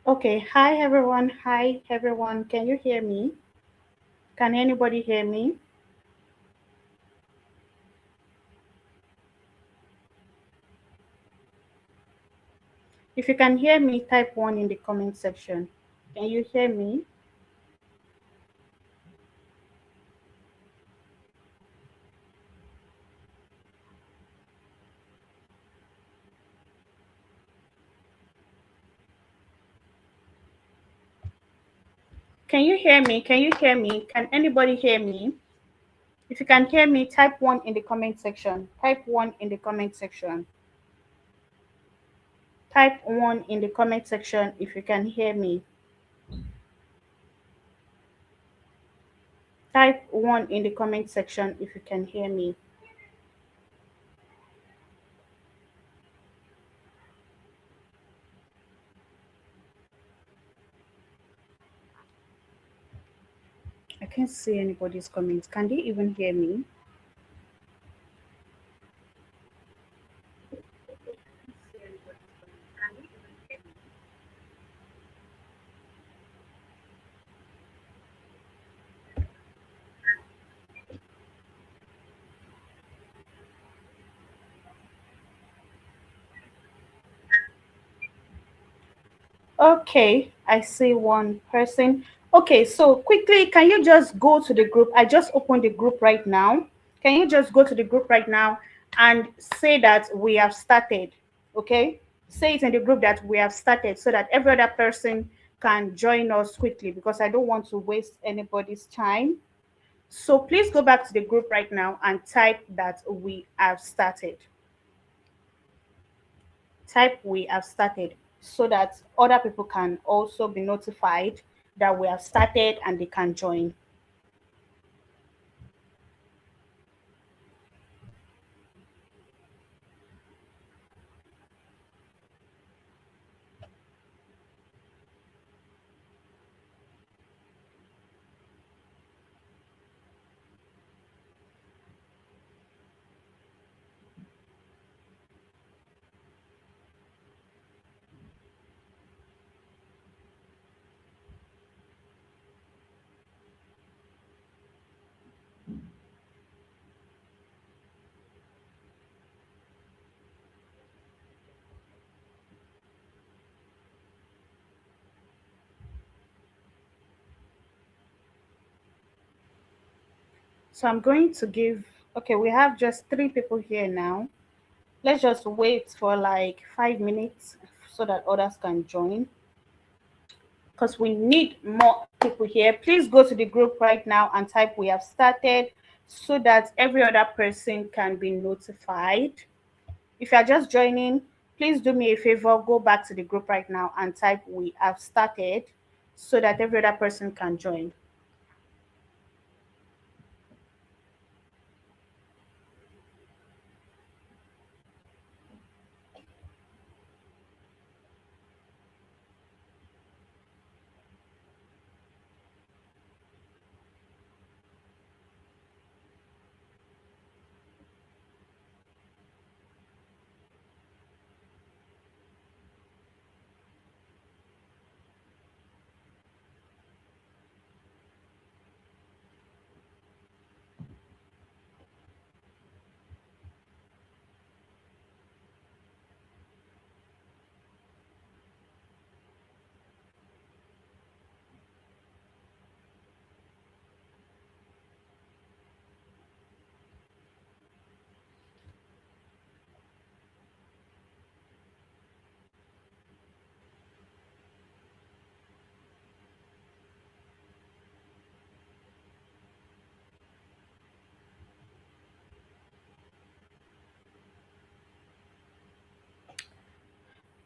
Okay, hi everyone. Hi everyone. Can you hear me? Can anybody hear me? If you can hear me, type 1 in the comment section. Can you hear me? Can you hear me? Can you hear me? Can anybody hear me? If you can hear me, type 1 in the comment section. Type 1 in the comment section. Type 1 in the comment section if you can hear me. Type 1 in the comment section if you can hear me. I can't see anybody's comments. Can they even hear me? Okay, I see one person. Okay, so quickly, can you just go to the group? I just opened the group right now. Can you just go to the group right now and say that we have started? Okay, say it in the group that we have started so that every other person can join us quickly because I don't want to waste anybody's time. So please go back to the group right now and type that we have started. Type we have started so that other people can also be notified that we have started and they can join. So I'm going to give, okay, we have just 3 people here now. Let's just wait for like 5 minutes so that others can join because we need more people here. Please go to the group right now and type we have started so that every other person can be notified. If you are just joining, please do me a favor, go back to the group right now and type we have started so that every other person can join.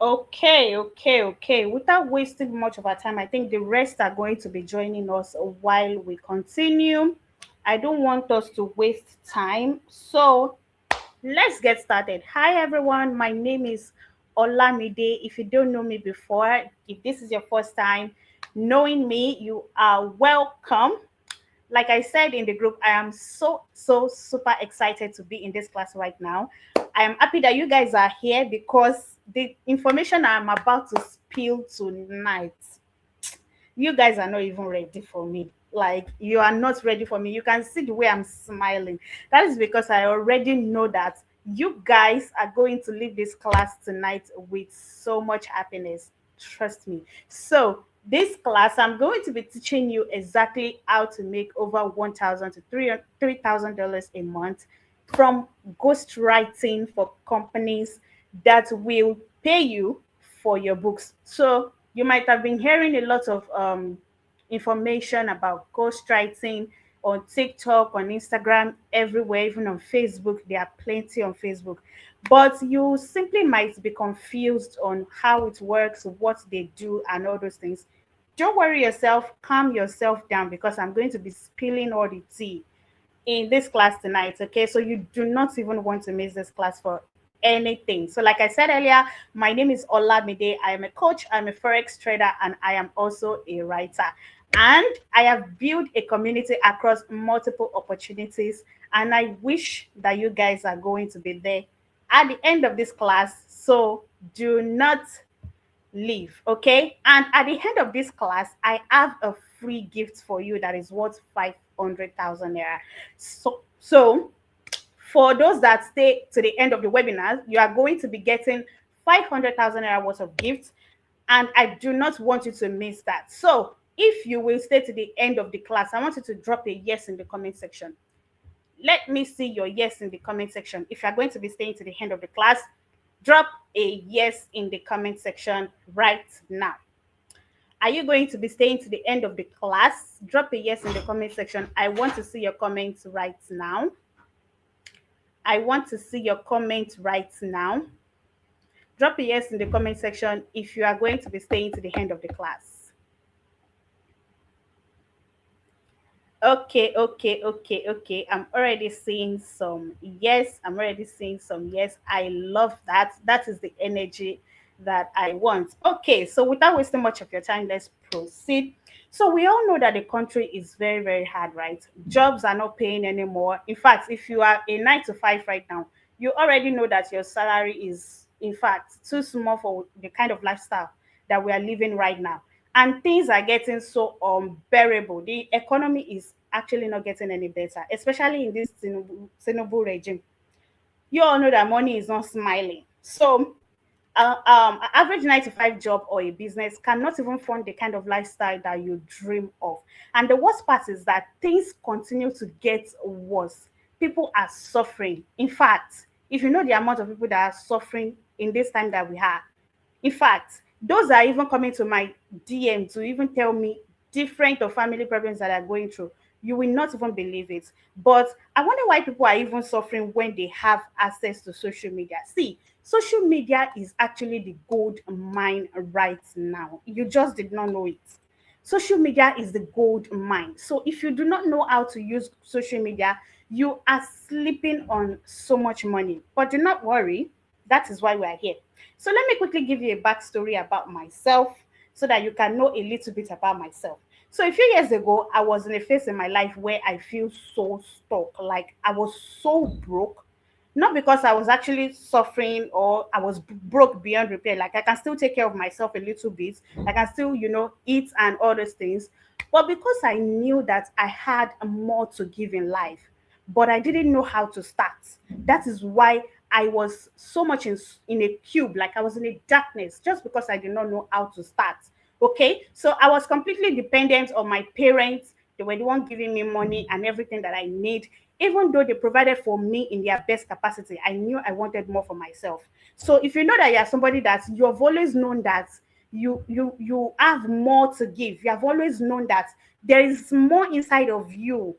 Okay. Without wasting much of our time, I think the rest are going to be joining us while we continue. I don't want us to waste time. So let's get started. Hi, everyone. My name is Olamide. If you don't know me before, if this is your first time knowing me, you are welcome. Like I said in the group, I am so super excited to be in this class right now. I am happy that you guys are here because the information I'm about to spill tonight, you guys are not even ready for me. Like, you are not ready for me. You can see the way I'm smiling. That is because I already know that you guys are going to leave this class tonight with so much happiness. Trust me. So, this class, I'm going to be teaching you exactly how to make over 1,000 to $3,000 a month from ghostwriting for companies that will pay you for your books. So you might have been hearing a lot of information about ghostwriting on TikTok, on Instagram, everywhere, even on Facebook. There are plenty on Facebook. But you simply might be confused on how it works, what they do, and all those things. Don't worry yourself, calm yourself down, because I'm going to be spilling all the tea in this class tonight. Okay, so you do not even want to miss this class for anything. So like I said earlier, my name is Olamide. I am a coach, I'm a forex trader, and I am also a writer. And I have built a community across multiple opportunities, and I wish that you guys are going to be there at the end of this class. So do not leave, okay? And at the end of this class, I have a free gift for you that is worth 500,000 naira. So for those that stay to the end of the webinar, you are going to be getting 500,000 naira worth of gifts, and I do not want you to miss that. So if you will stay to the end of the class, I want you to drop a yes in the comment section. Let me see your yes in the comment section. If you're going to be staying to the end of the class, drop a yes in the comment section right now. Are you going to be staying to the end of the class? Drop a yes in the comment section. I want to see your comments right now. I want to see your comments right now. Drop a yes in the comment section if you are going to be staying to the end of the class. Okay. I'm already seeing some yes. I'm already seeing some yes. I love that. That is the energy that I want. Okay, so without wasting much of your time, let's proceed. So we all know that the country is very, very hard, right? Jobs are not paying anymore. In fact, if you are a 9 to 5 right now, you already know that your salary is, in fact, too small for the kind of lifestyle that we are living right now, and things are getting so unbearable. The economy is actually not getting any better, especially in this Tinubu regime. You all know that money is not smiling. So, an average 9 to 5 job or a business cannot even fund the kind of lifestyle that you dream of. And the worst part is that things continue to get worse. People are suffering. In fact, if you know the amount of people that are suffering in this time that we have, in fact, those are even coming to my DM to even tell me different of family problems that are going through. You will not even believe it. But I wonder why people are even suffering when they have access to social media. See, social media is actually the gold mine right now. You just did not know it. Social media is the gold mine. So if you do not know how to use social media, you are sleeping on so much money. But do not worry, that is why we are here. So let me quickly give you a backstory about myself so that you can know a little bit about myself. So a few years ago, I was in a phase in my life where I feel so stuck. Like I was so broke, not because I was actually suffering or I was broke beyond repair. Like I can still take care of myself a little bit. I can still, eat and all those things. But because I knew that I had more to give in life, but I didn't know how to start. That is why I was so much in a cube, like I was in a darkness, just because I did not know how to start. Okay, so I was completely dependent on my parents. They were the one giving me money and everything that I need. Even though they provided for me in their best capacity, I knew I wanted more for myself. So if you know that you are somebody that you have always known that you have more to give, you have always known that there is more inside of you,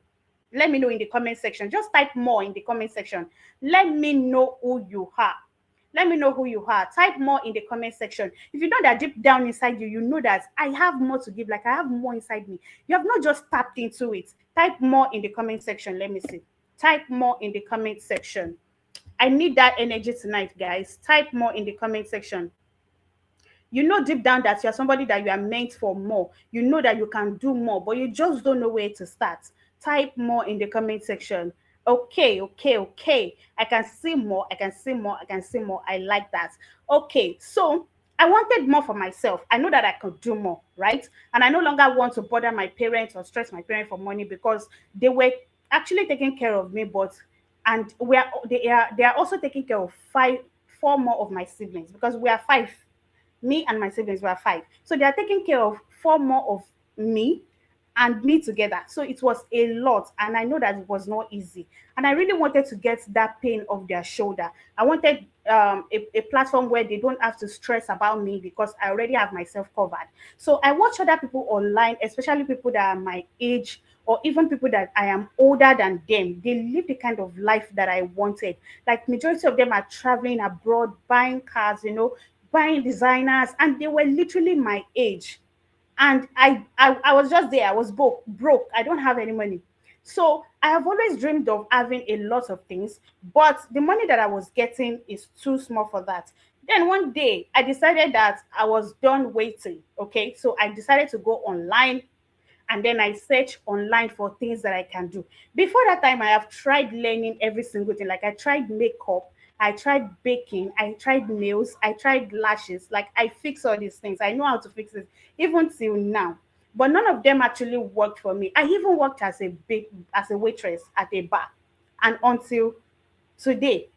let me know in the comment section. Just type more in the comment section. Let me know who you are. Let me know who you are. Type more in the comment section. If you know that deep down inside you, you know that I have more to give, like I have more inside me. You have not just tapped into it. Type more in the comment section. Let me see. Type more in the comment section. I need that energy tonight, guys. Type more in the comment section. You know deep down that you're somebody that you are meant for more. You know that you can do more, but you just don't know where to start. Type more in the comment section. Okay. I can see more. I can see more. I can see more. I like that. Okay, so I wanted more for myself. I know that I could do more, right? And I no longer want to bother my parents or stress my parents for money because they were actually taking care of me, but and they are also taking care of four more of my siblings because we are five. Me and my siblings were five. So they are taking care of four more of me and me together. So it was a lot. And I know that it was not easy. And I really wanted to get that pain off their shoulder. I wanted a platform where they don't have to stress about me because I already have myself covered. So I watch other people online, especially people that are my age or even people that I am older than them. They live the kind of life that I wanted. Like majority of them are traveling abroad, buying cars, buying designers, and they were literally my age. And I was just there. I was broke. I don't have any money. So I have always dreamed of having a lot of things, but the money that I was getting is too small for that. Then one day I decided that I was done waiting. Okay, so I decided to go online and then I search online for things that I can do. Before that time, I have tried learning every single thing. Like I tried makeup, I tried baking, I tried nails, I tried lashes. Like I fix all these things. I know how to fix it, even till now. But none of them actually worked for me. I even worked as a waitress at a bar, and today,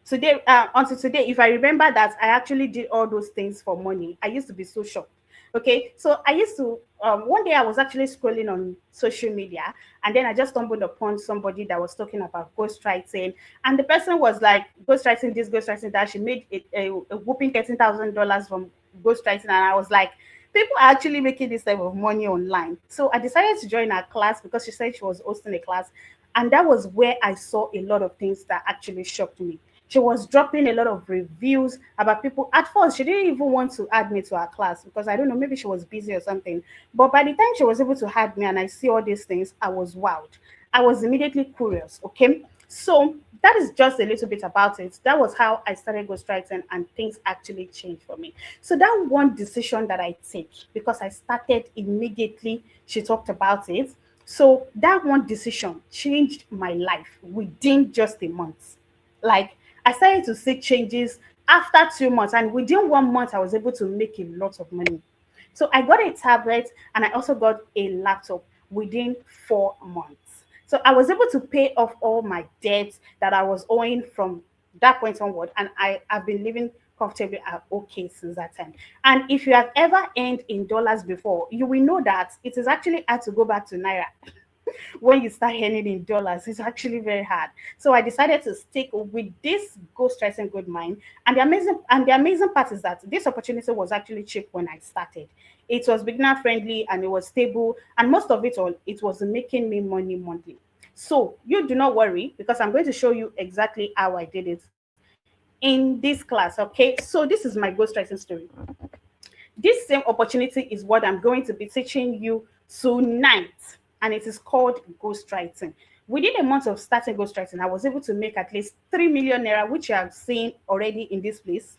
until today, if I remember that I actually did all those things for money, I used to be so shocked. Okay, so I used to one day I was actually scrolling on social media, and then I just stumbled upon somebody that was talking about ghostwriting, and the person was like ghostwriting this, ghostwriting that. She made a whooping $13,000 from ghostwriting, and I was like, people are actually making this type of money online. So I decided to join her class because she said she was hosting a class, and that was where I saw a lot of things that actually shocked me. She was dropping a lot of reviews about people. At first, she didn't even want to add me to her class because I don't know, maybe she was busy or something. But by the time she was able to add me and I see all these things, I was wowed. I was immediately curious. Okay. So that is just a little bit about it. That was how I started ghostwriting and things actually changed for me. So that one decision that I take, because I started immediately, she talked about it. So that one decision changed my life within just a month. Like I started to see changes after 2 months, and within 1 month, I was able to make a lot of money. So I got a tablet and I also got a laptop within 4 months. So I was able to pay off all my debts that I was owing from that point onward, and I have been living comfortably at okay since that time. And if you have ever earned in dollars before, you will know that it is actually hard to go back to naira when you start earning in dollars. It's actually very hard. So I decided to stick with this ghostwriting good mind. And the amazing part is that this opportunity was actually cheap when I started. It was beginner friendly and it was stable, and most of it all, it was making me money monthly. So you do not worry, because I'm going to show you exactly how I did it in this class. Okay, so this is my ghostwriting story. This same opportunity is what I'm going to be teaching you tonight, and it is called ghostwriting. Within a month of starting ghostwriting, I was able to make at least 3 million naira, which you have seen already in this place.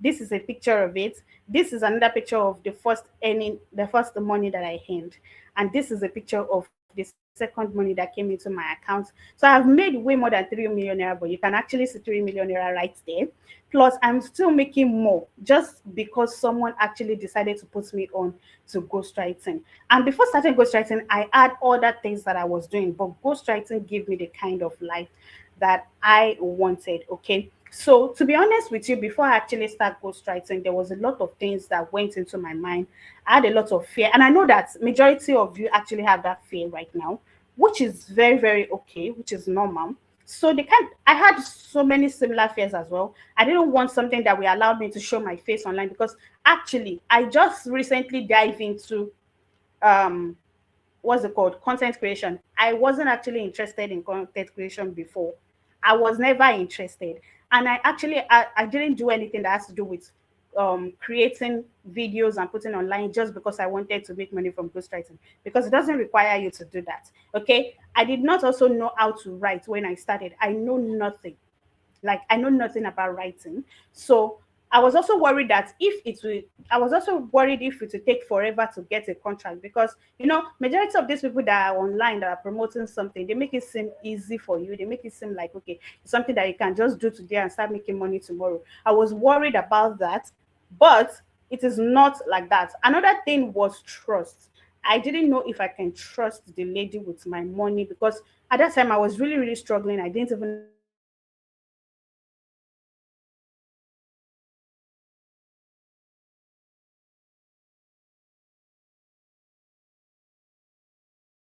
This is a picture of it. This is another picture of the first money that I earned. And this is a picture of the second money that came into my account. So I've made way more than 3 million naira, but you can actually see 3 million naira right there. Plus, I'm still making more just because someone actually decided to put me on to ghostwriting. And before starting ghostwriting, I had other things that I was doing, but ghostwriting gave me the kind of life that I wanted. Okay. So to be honest with you, before I actually start ghostwriting, there was a lot of things that went into my mind. I had a lot of fear, and I know that majority of you actually have that fear right now, which is very, very okay, which is normal. So I had so many similar fears as well. I didn't want something that will allow me to show my face online, because actually I just recently dive into um what's it called, content creation. I wasn't actually interested in content creation before. I was never interested, and I didn't do anything that has to do with creating videos and putting online just because I wanted to make money from ghostwriting, because it doesn't require you to do that. Okay, I did not also know how to write when I started. I know nothing. Like I know nothing about writing. So I was also worried that if it will I was also worried if it would take forever to get a contract, because majority of these people that are online that are promoting something, they make it seem easy for you. They make it seem like, okay, it's something that you can just do today and start making money tomorrow. I was worried about that. But it is not like that. Another thing was trust. I didn't know if I can trust the lady with my money, because at that time I was really, really struggling. I didn't even have money to pay bills. I didn't have money to pay rent. I didn't have money to pay bills. I didn't have money to pay rent.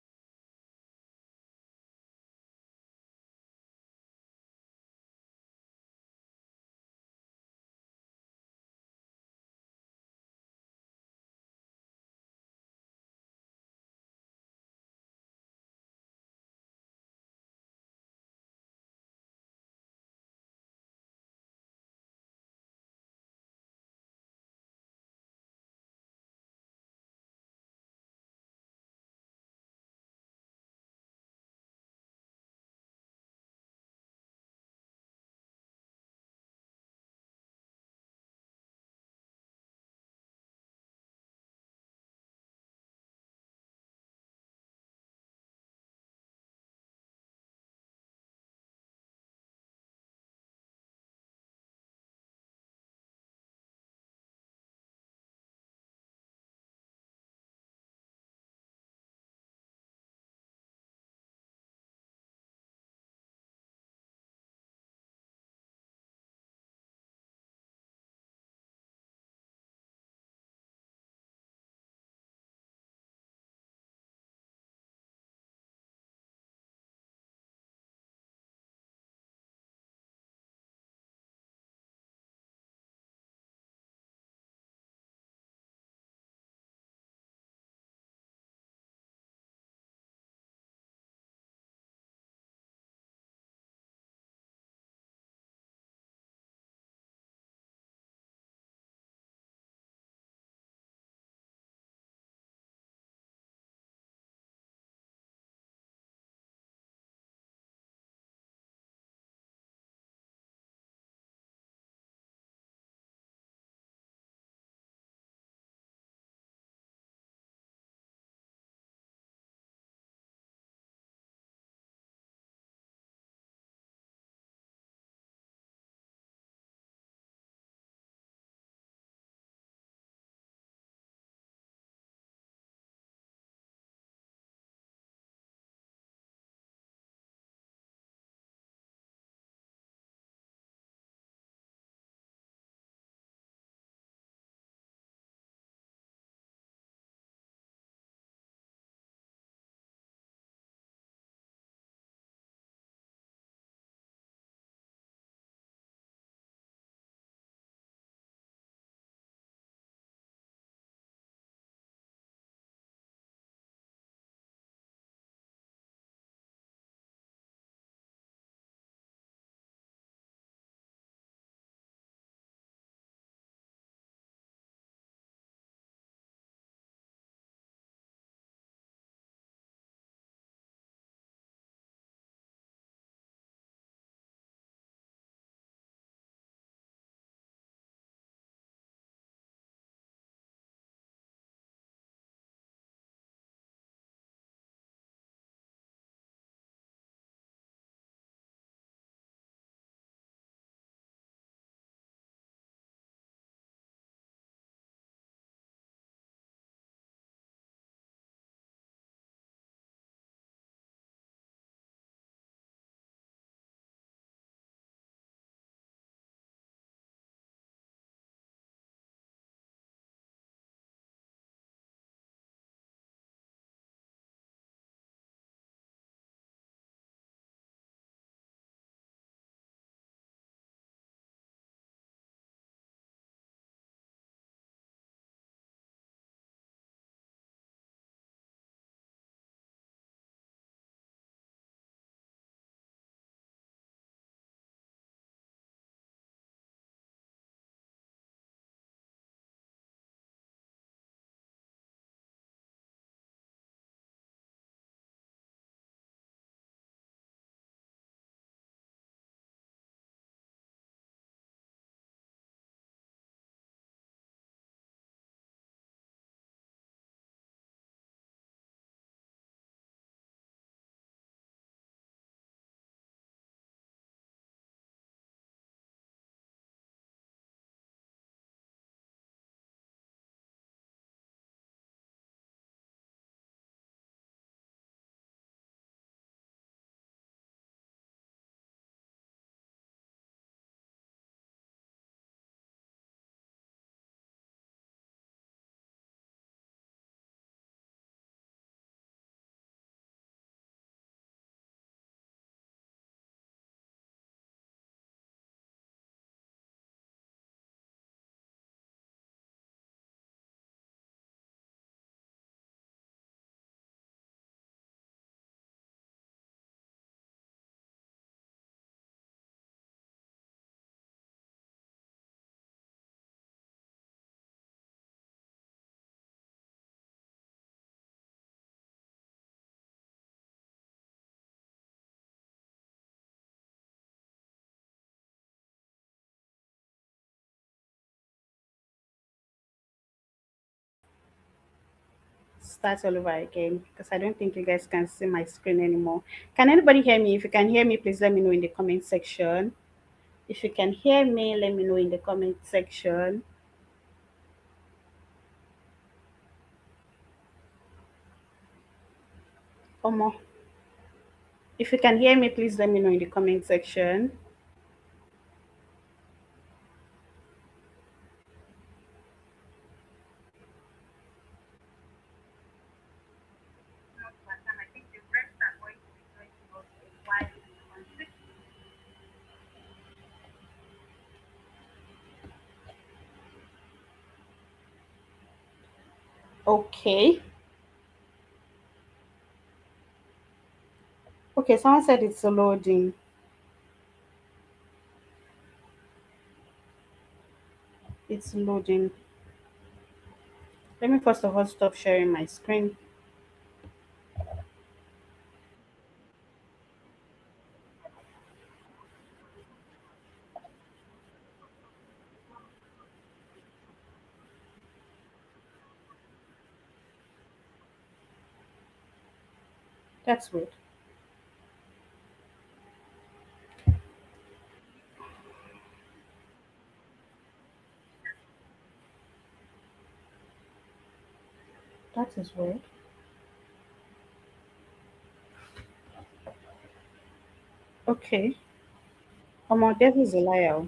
start all over again because I don't think you guys can see my screen anymore. Can anybody hear me? If you can hear me, please let me know in the comment section. If you can hear me, let me know in the comment section. Omo. If you can hear me, please let me know in the comment section. Okay. Okay, someone said it's loading. It's loading. Let me first of all stop sharing my screen. That's weird. That is weird. Okay. Omo, devil is a liar.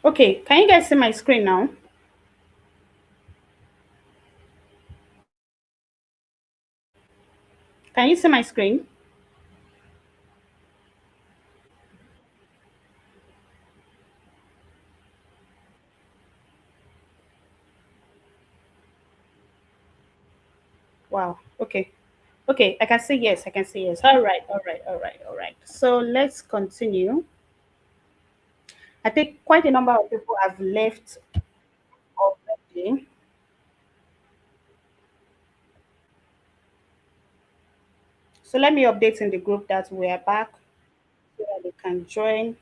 Okay, can you guys see my screen now? Can you see my screen? Wow. Okay. Okay, I can see yes. I can see yes. All right. All right. All right. All right. So let's continue. I think quite a number of people have left already. So let me update in the group that we are back so that they can join.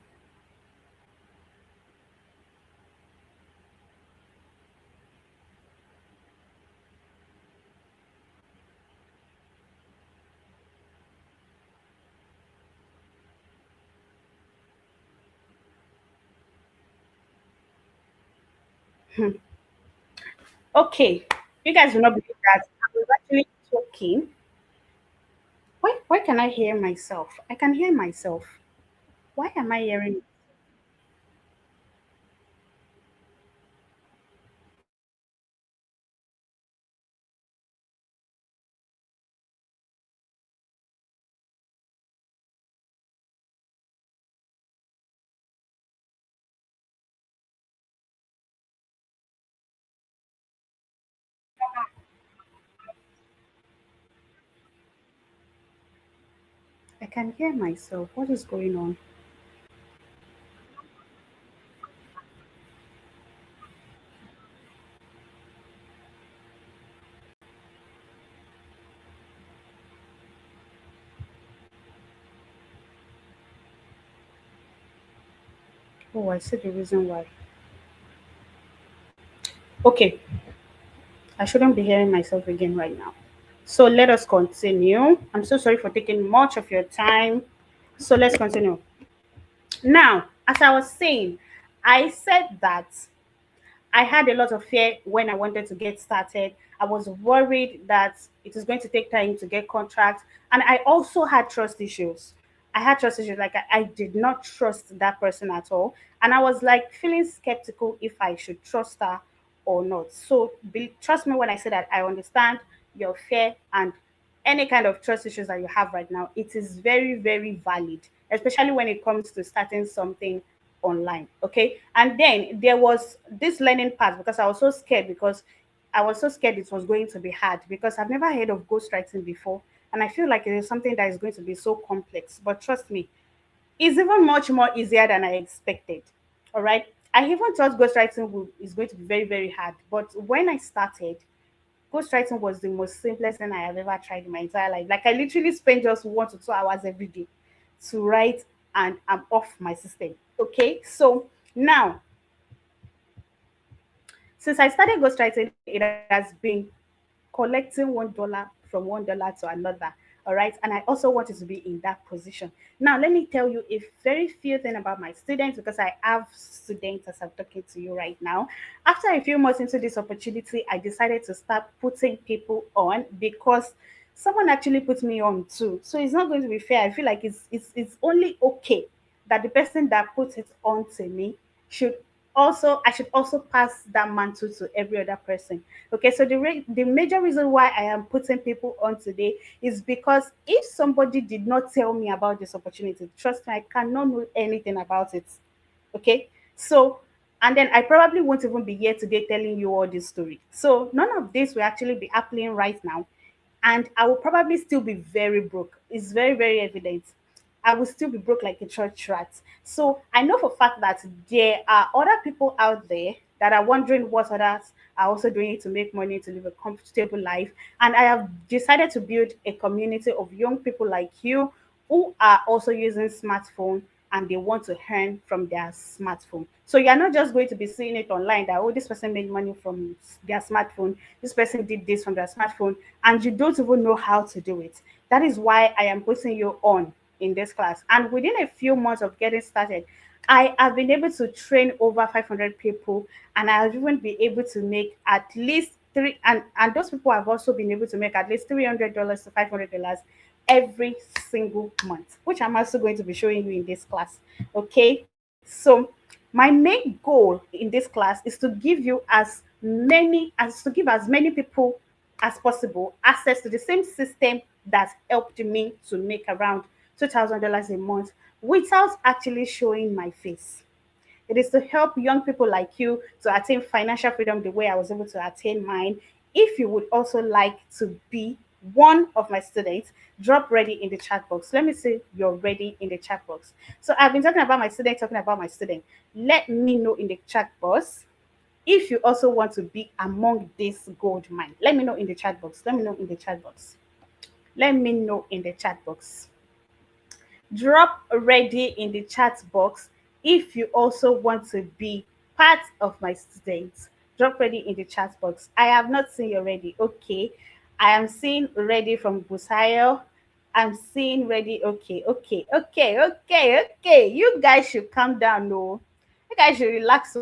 Hmm. Okay. You guys will not believe that I was actually talking. Why can I hear myself? I can hear myself. Why am I hearing? I can hear myself. What is going on? Oh, I see the reason why. Okay, I shouldn't be hearing myself again right now. So let us continue. I'm so sorry for taking much of your time. So let's continue. Now, as I was saying, I said that I had a lot of fear when I wanted to get started. I was worried that it is going to take time to get contracts. And I also had trust issues. I had trust issues. Like I did not trust that person at all. And I was like feeling skeptical if I should trust her or not. So trust me when I say that I understand your fear and any kind of trust issues that you have right now. It is very, very valid, especially when it comes to starting something online. Okay. And then there was this learning part because I was so scared because I was so scared it was going to be hard because I've never heard of ghostwriting before. And I feel like it is something that is going to be so complex. But trust me, it's even much more easier than I expected. All right. I even thought is going to be very, very hard. But when I started, ghostwriting was the most simplest thing I have ever tried in my entire life. Like I literally spend just 1 to 2 hours every day to write and I'm off my system. Okay. So now, since I started ghostwriting, it has been collecting $1 from $1 to another. All right. And I also wanted to be in that position. Now, let me tell you a very few thing about my students because I have students as I'm talking to you right now. After a few months into this opportunity, I decided to start putting people on because someone actually put me on too. So it's not going to be fair. I feel like it's only okay that the person that puts it on to me should I should also pass that mantle to every other person. Okay, so the major reason why I am putting people on today is because if somebody did not tell me about this opportunity, trust me, I cannot know anything about it. Okay, so and then I probably won't even be here today telling you all this story. So none of this will actually be happening right now, and I will probably still be very broke. It's very, very evident. I will still be broke like a church rat. So I know for a fact that there are other people out there that are wondering what others are also doing to make money to live a comfortable life. And I have decided to build a community of young people like you who are also using smartphone and they want to earn from their smartphone. So you're not just going to be seeing it online that, oh, this person made money from their smartphone, this person did this from their smartphone, and you don't even know how to do it. That is why I am putting you on in this class. And within a few months of getting started, I have been able to train over 500 people, and I have even been able to make at least and those people have also been able to make at least $300 to $500 every single month, which I'm also going to be showing you in this class. Okay, so my main goal in this class is to give you as many people as possible access to the same system that helped me to make around $2,000 a month without actually showing my face. It is to help young people like you to attain financial freedom the way I was able to attain mine. If you would also like to be one of my students, drop ready in the chat box. Let me see you're ready in the chat box. So I've been talking about my student. Let me know in the chat box if you also want to be among this gold mine. Let me know in the chat box. Let me know in the chat box. Let me know in the chat box. Drop ready in the chat box if you also want to be part of my students. Drop ready in the chat box. I have not seen you ready. Okay. I am seeing ready from Busayo. I'm seeing ready. Okay, okay, okay, okay, okay. You guys should calm down, no. You guys should relax.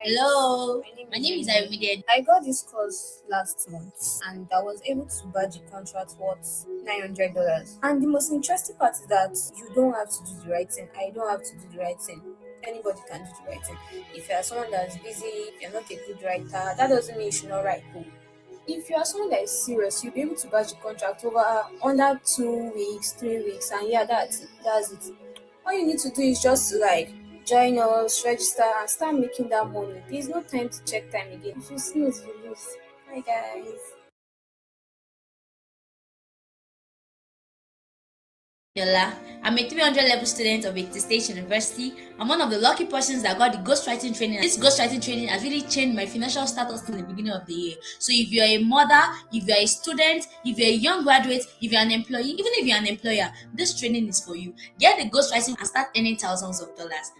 Hello, my name is Ayomide. I got this course last month and I was able to badge a contract worth $900. And the most interesting part is that you don't have to do the writing. I don't have to do the writing. Anybody can do the writing. If you are someone that's busy, if you're not a good writer, that doesn't mean you should not write code. If you are someone that is serious, you'll be able to badge a contract over under 2 weeks, 3 weeks, and yeah, that's it. That's it. All you need to do is just to like join us, register, and start making that money. There's no time to check time again. If you snooze, you lose. Hi guys. Yola. I'm a 300 level student of Ekiti State University. I'm one of the lucky persons that got the ghostwriting training. This ghostwriting training has really changed my financial status from the beginning of the year. So if you're a mother, if you're a student, if you're a young graduate, if you're an employee, even if you're an employer, this training is for you. Get the ghostwriting and start earning thousands of dollars.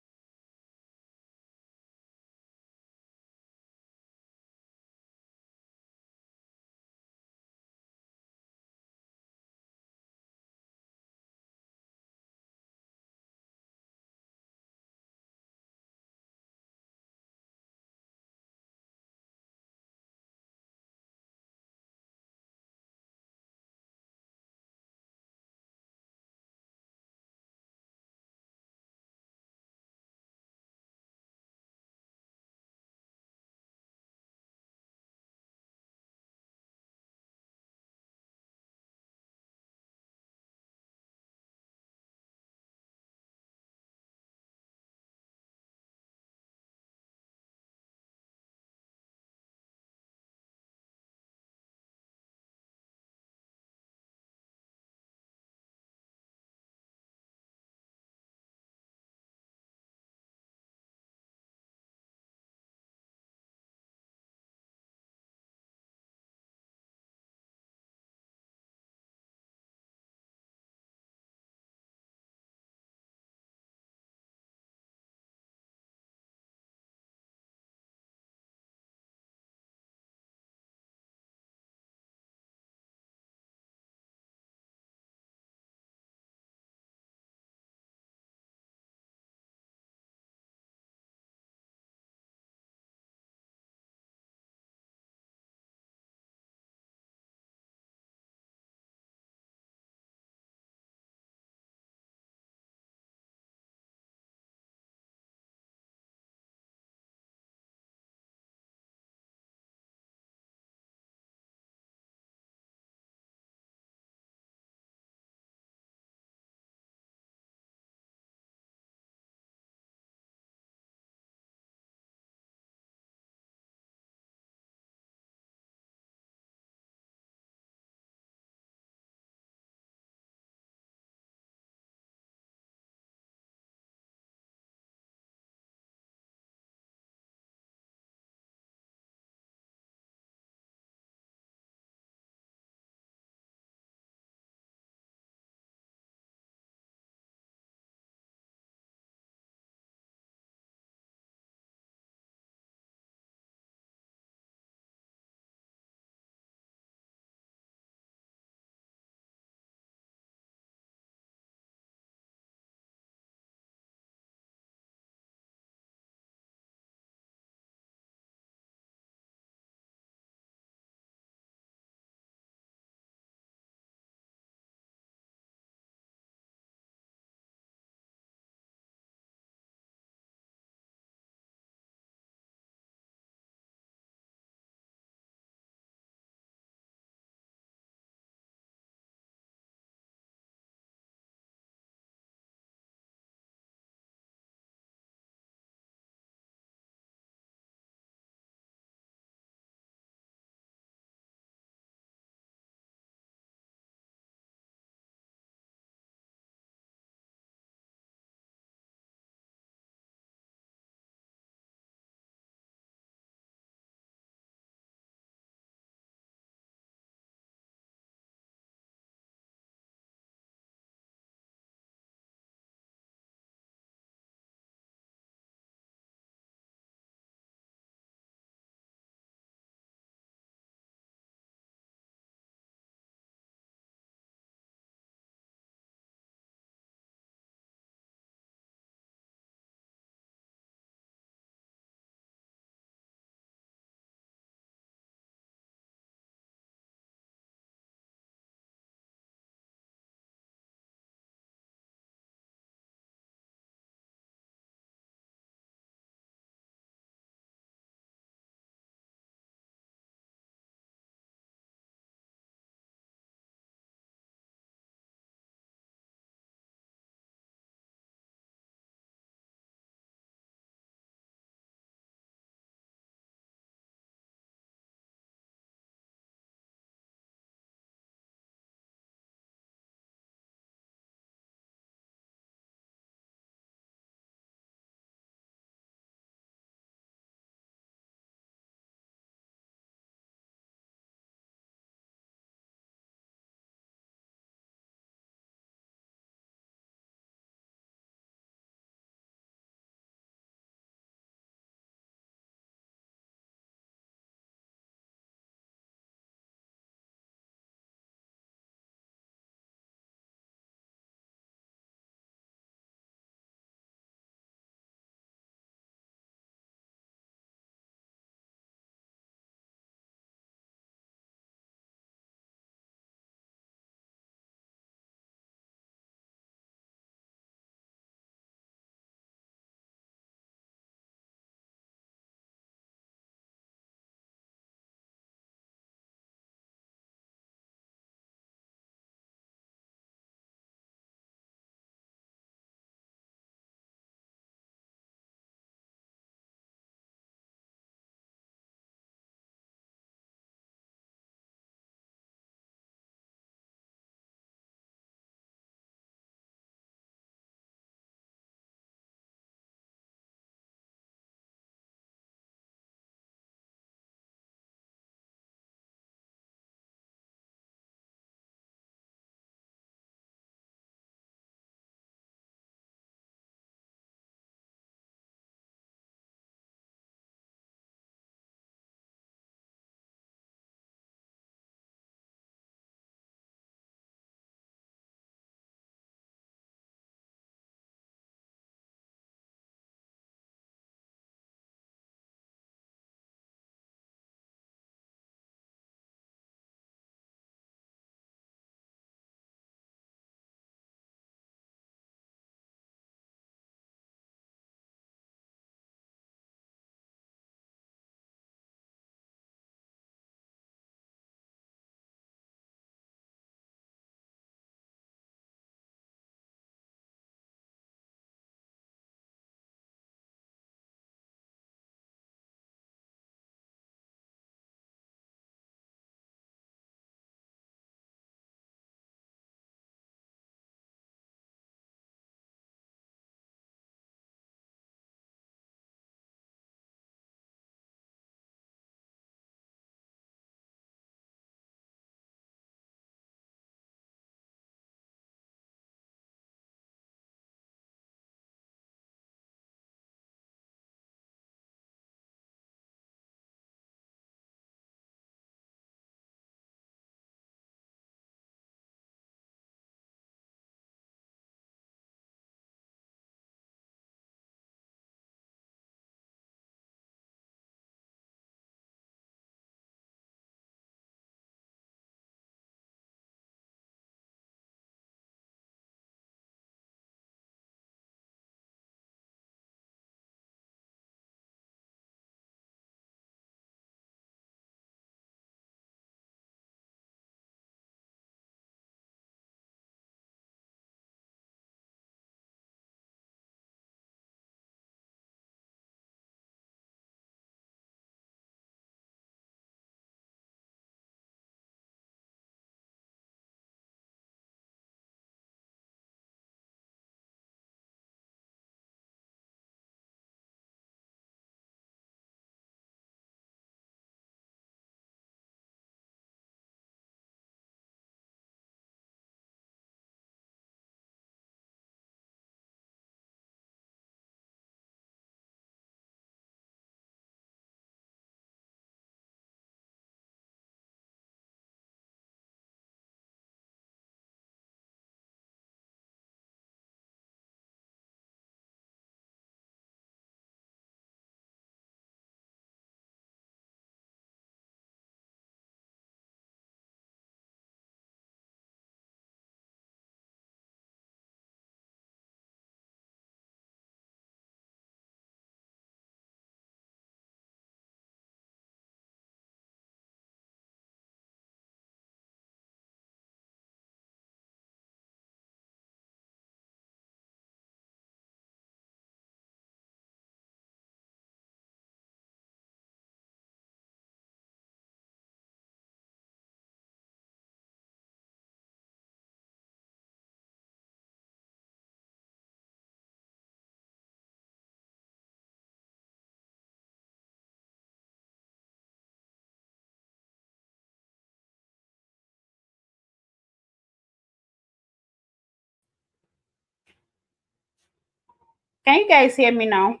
Can you guys hear me now?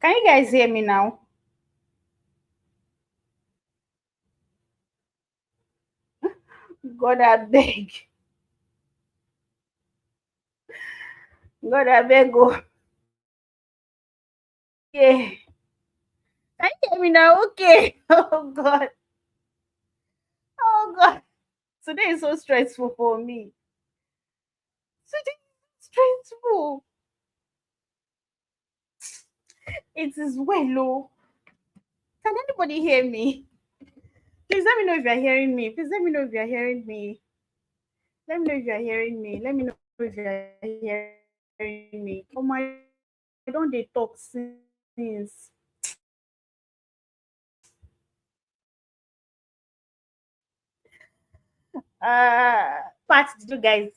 Can you guys hear me now? God I beg. God I beg go. Yeah. Can you hear me now? Okay. Oh God. Oh God. Today is so stressful for me. Today is stressful. It is well low. Can anybody hear me? Please let me know if you're hearing me. Please let me know if you're hearing me. Let me know if you're hearing me. Let me know if you're hearing me. Oh my, I don't they talk since. Part did you guys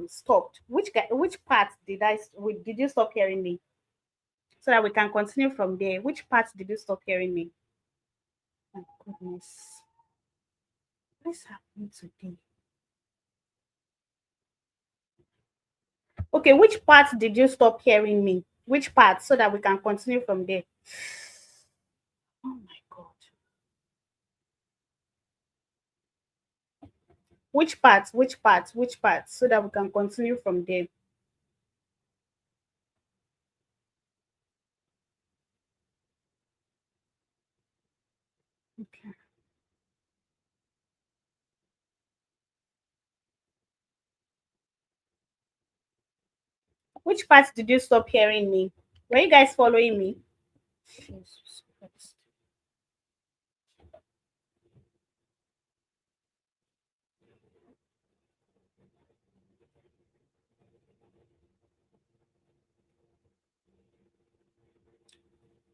stopped? Which part did you stop hearing me? So that we can continue from there. Which part did you stop hearing me? My goodness. What is happening today? Okay, which part did you stop hearing me? Which part so that we can continue from there? Oh my god. Which part? Which part? Which part? So that we can continue from there. Okay. Which part did you stop hearing me? Were you guys following me? Jesus Christ.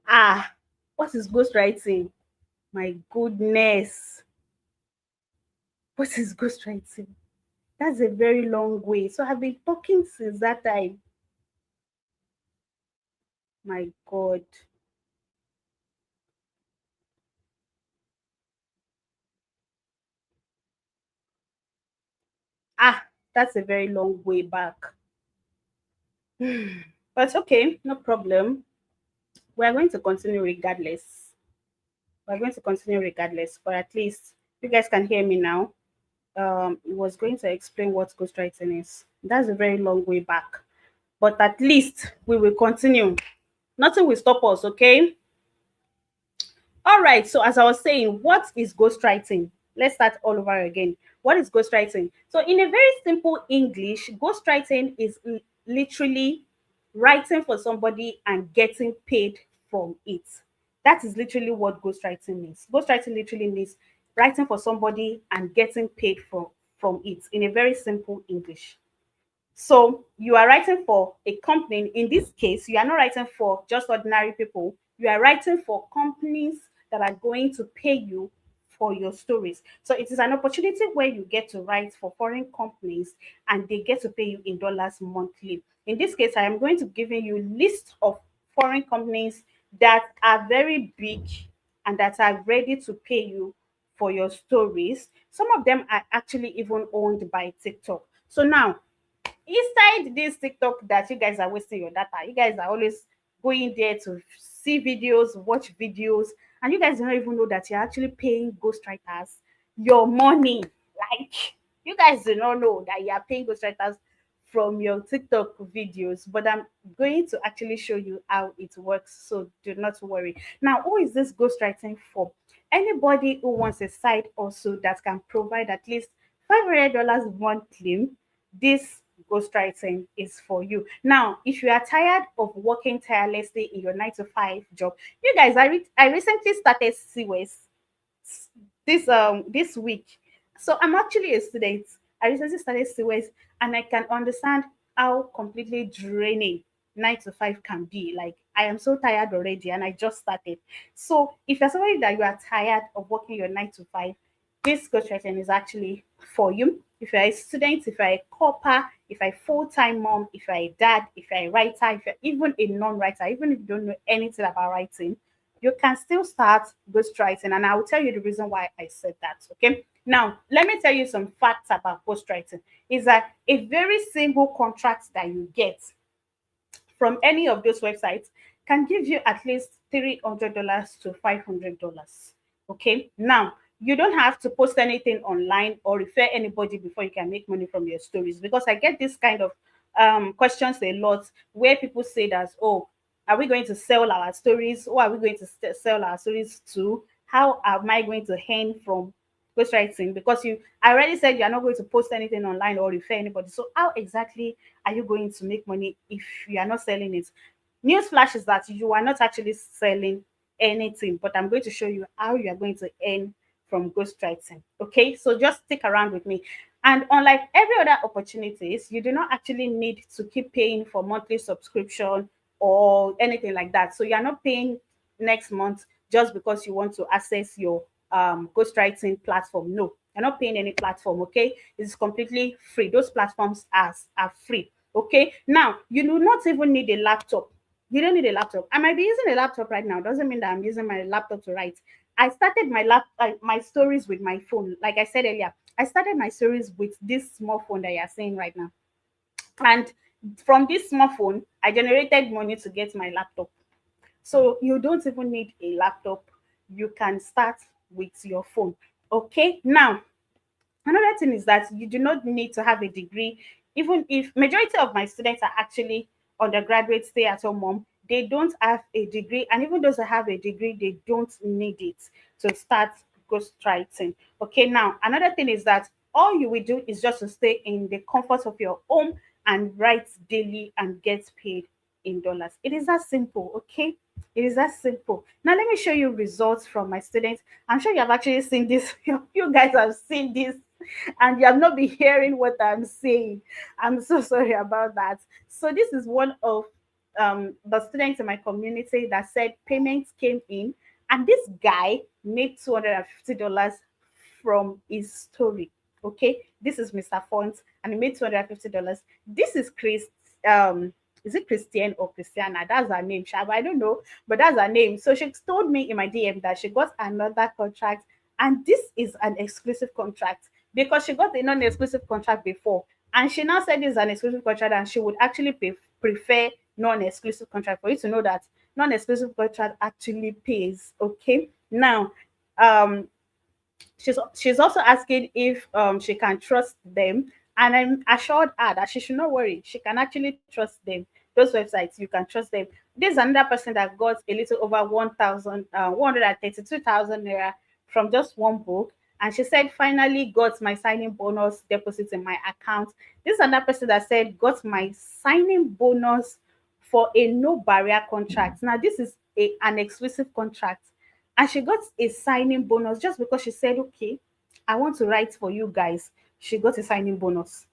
Ah, what is ghostwriting? My goodness. What is ghostwriting? That's a very long way. So I've been talking since that time. My God. Ah, that's a very long way back. But okay, no problem. We're going to continue regardless. We're going to continue regardless. But at least you guys can hear me now. It was going to explain what ghostwriting is. That's a very long way back. But at least we will continue. Nothing will stop us, okay? All right. So as I was saying, what is ghostwriting? Let's start all over again. What is ghostwriting? So in a very simple English, ghostwriting is literally writing for somebody and getting paid from it. That is literally what ghostwriting means. Ghostwriting literally means writing for somebody and getting paid from it in a very simple English. So you are writing for a company. In this case, you are not writing for just ordinary people. You are writing for companies that are going to pay you for your stories. So it is an opportunity where you get to write for foreign companies and they get to pay you in dollars monthly. In this case, I am going to give you list of foreign companies that are very big and that are ready to pay you for your stories. Some of them are actually even owned by TikTok. So now inside this TikTok that you guys are wasting your data, you guys are always going there to see videos, watch videos, and you guys don't even know that you're actually paying ghostwriters your money. Like, you guys do not know that you are paying ghostwriters from your TikTok videos, but I'm going to actually show you how it works. So do not worry. Now, who is this ghostwriting for? Anybody who wants a side also that can provide at least $500 monthly, this ghostwriting is for you. Now, if you are tired of working tirelessly in your 9 to 5 job, you guys, I recently started CWES this week. So I'm actually a student. I recently started CWES and I can understand how completely draining 9 to 5 can be. Like, I am so tired already and I just started. So if you're somebody that you are tired of working your 9 to 5, this ghostwriting is actually for you. If you're a student, if you're a copper, if you're a full-time mom, if you're a dad, if you're a writer, if you're even a non-writer, even if you don't know anything about writing, you can still start ghostwriting. And I will tell you the reason why I said that. Okay. Now, let me tell you some facts about ghostwriting. Is that a very simple contract that you get from any of those websites can give you at least $300 to $500. Okay. Now, you don't have to post anything online or refer anybody before you can make money from your stories, because I get this kind of questions a lot where people say that, oh, are we going to sell our stories? Who are we going to sell our stories to? How am I going to earn from ghostwriting? Because I already said you're not going to post anything online or refer anybody. So how exactly are you going to make money if you are not selling it? Newsflash is that you are not actually selling anything, but I'm going to show you how you are going to earn from ghostwriting. Okay, so just stick around with me. And unlike every other opportunities, you do not actually need to keep paying for monthly subscription or anything like that. So you're not paying next month just because you want to access your ghostwriting platform. No, you're not paying any platform. Okay, it's completely free. Those platforms are free. Okay, now you do not even need a laptop. You don't need a laptop. I might be using a laptop right now. Doesn't mean that I'm using my laptop to write. I started my stories with my phone. Like I said earlier, I started my stories with this small phone that you're seeing right now. And from this small phone, I generated money to get my laptop. So you don't even need a laptop. You can start with your phone. Okay. Now, another thing is that you do not need to have a degree. Even if majority of my students are actually undergraduate stay at home mom, they don't have a degree, and even those that have a degree, they don't need it to start ghostwriting. Okay, now another thing is that all you will do is just to stay in the comfort of your home and write daily and get paid in dollars. It is that simple. Okay, it is that simple. Now let me show you results from my students. I'm sure you have actually seen this. You guys have seen this and you have not been hearing what I'm saying. I'm so sorry about that. So this is one of the students in my community that said payments came in, and this guy made $250 from his story. Okay, this is Mr. Font, and he made $250. This is Chris. Um, is it Christian or Christiana? That's her name, Shab. I don't know, but that's her name. So she told me in my DM that she got another contract, and this is an exclusive contract because she got a non-exclusive contract before, and she now said this is an exclusive contract, and she would actually prefer non-exclusive contract. For you to know that non-exclusive contract actually pays. Okay, now um she's also asking if she can trust them, and I'm assured her that she should not worry. She can actually trust them. Those websites, you can trust them. There's another person that got a little over 132,000 naira from just one book, and she said finally got my signing bonus deposit in my account. This is another person that said got my signing bonus for a no barrier contract. Now this is an exclusive contract, and she got a signing bonus just because she said, okay, I want to write for you guys. She got a signing bonus.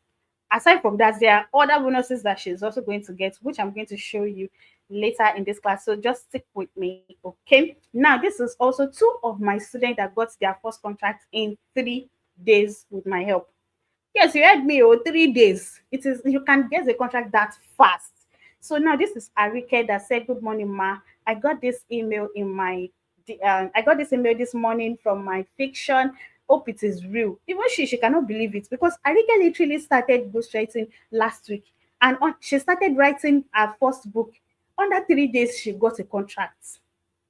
Aside from that, there are other bonuses that she's also going to get, which I'm going to show you later in this class. So just stick with me, okay? Now, this is also two of my students that got their first contract in 3 days with my help. Yes, you heard me. Oh, 3 days. It is, you can get the contract that fast. So now this is Arike that said, "Good morning, ma. I got this email in my, I got this email this morning from my fiction. Hope it is real." Even she cannot believe it because Arike literally started ghostwriting last week, and she started writing her first book. Under 3 days, she got a contract.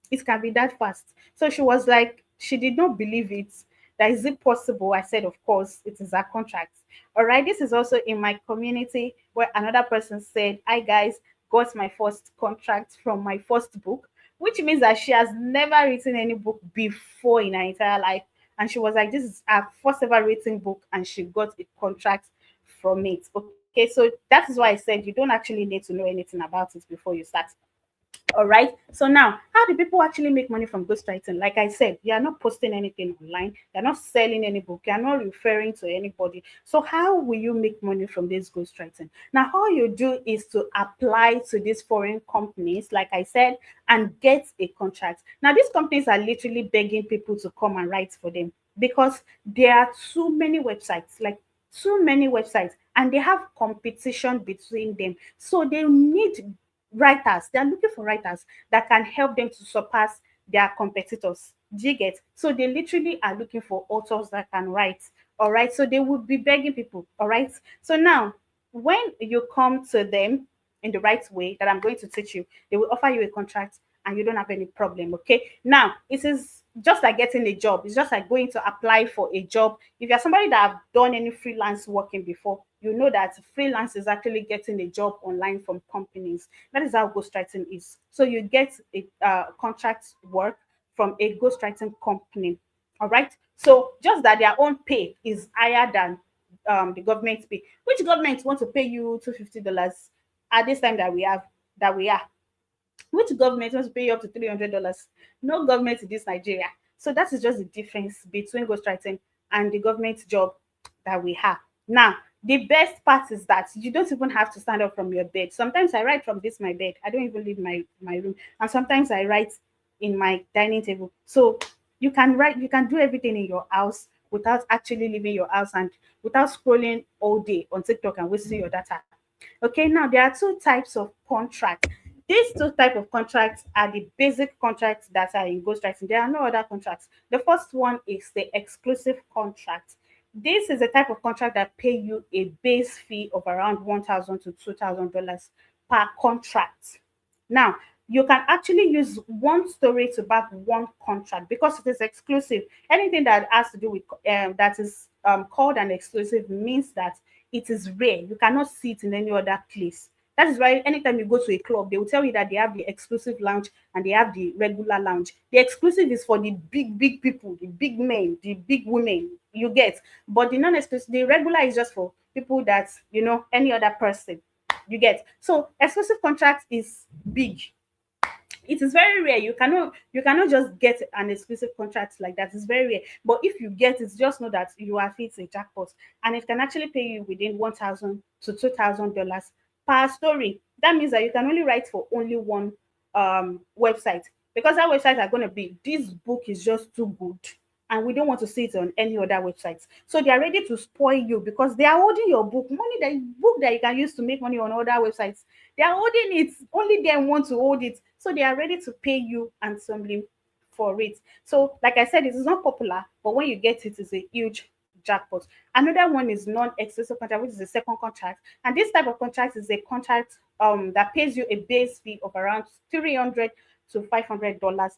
It can be that fast. So she was like, she did not believe it. That is it possible? I said, of course, it is a contract. All right. This is also in my community where another person said, "Hi guys, got my first contract from my first book," which means that she has never written any book before in her entire life. And she was like, this is her first ever written book, and she got a contract from it. Okay, so that is why I said you don't actually need to know anything about it before you start. All right. So now, how do people actually make money from ghostwriting? Like I said, you are not posting anything online, you're not selling any book, you're not referring to anybody. So how will you make money from this ghostwriting? Now, all you do is to apply to these foreign companies, like I said, and get a contract. Now, these companies are literally begging people to come and write for them because there are too many websites, like too many websites, and they have competition between them. So they need writers. They are looking for writers that can help them to surpass their competitors. Do you get? So they literally are looking for authors that can write. All right. So they will be begging people. All right. So now, when you come to them in the right way that I'm going to teach you, they will offer you a contract and you don't have any problem. Okay. Now, it is just like getting a job. It's just like going to apply for a job. If you're somebody that have done any freelance working before, you know that freelance is actually getting a job online from companies. That is how ghostwriting is. So you get a contract work from a ghostwriting company. All right. So just that their own pay is higher than the government pay. Which government want to pay you $250 at this time that we are? Which government wants to pay you up to $300? No government in this Nigeria. So that is just the difference between ghostwriting and the government job that we have. Now, the best part is that you don't even have to stand up from your bed. Sometimes I write from this my bed. I don't even leave my room. And sometimes I write in my dining table. So you can write, you can do everything in your house without actually leaving your house and without scrolling all day on TikTok and wasting your data. Okay, now there are two types of contract. These two type of contracts are the basic contracts that are in ghostwriting. There are no other contracts. The first one is the exclusive contract. This is a type of contract that pay you a base fee of around $1,000 to $2,000 per contract. Now, you can actually use one story to back one contract because it is exclusive. Anything that has to do with that is called an exclusive means that it is rare. You cannot see it in any other place. That is why anytime you go to a club, they will tell you that they have the exclusive lounge and they have the regular lounge. The exclusive is for the big, big people, the big men, the big women, you get. But the non-exclusive, the regular is just for people that, any other person, you get. So exclusive contract is big. It is very rare. You cannot just get an exclusive contract like that. It's very rare. But if you get it, just know that you have hit a jackpot, and it can actually pay you within $1,000 to $2,000 per story. That means that you can only write for only one website, because that website are going to be, this book is just too good and we don't want to see it on any other websites. So they are ready to spoil you because they are holding your book, book that you can use to make money on other websites. They are holding it. Only them want to hold it. So they are ready to pay you handsomely for it. So, like I said, it is not popular, but when you get it, it's a huge jackpot. Another one is non-exclusive contract, which is the second contract. And this type of contract is a contract that pays you a base fee of around $300 to $500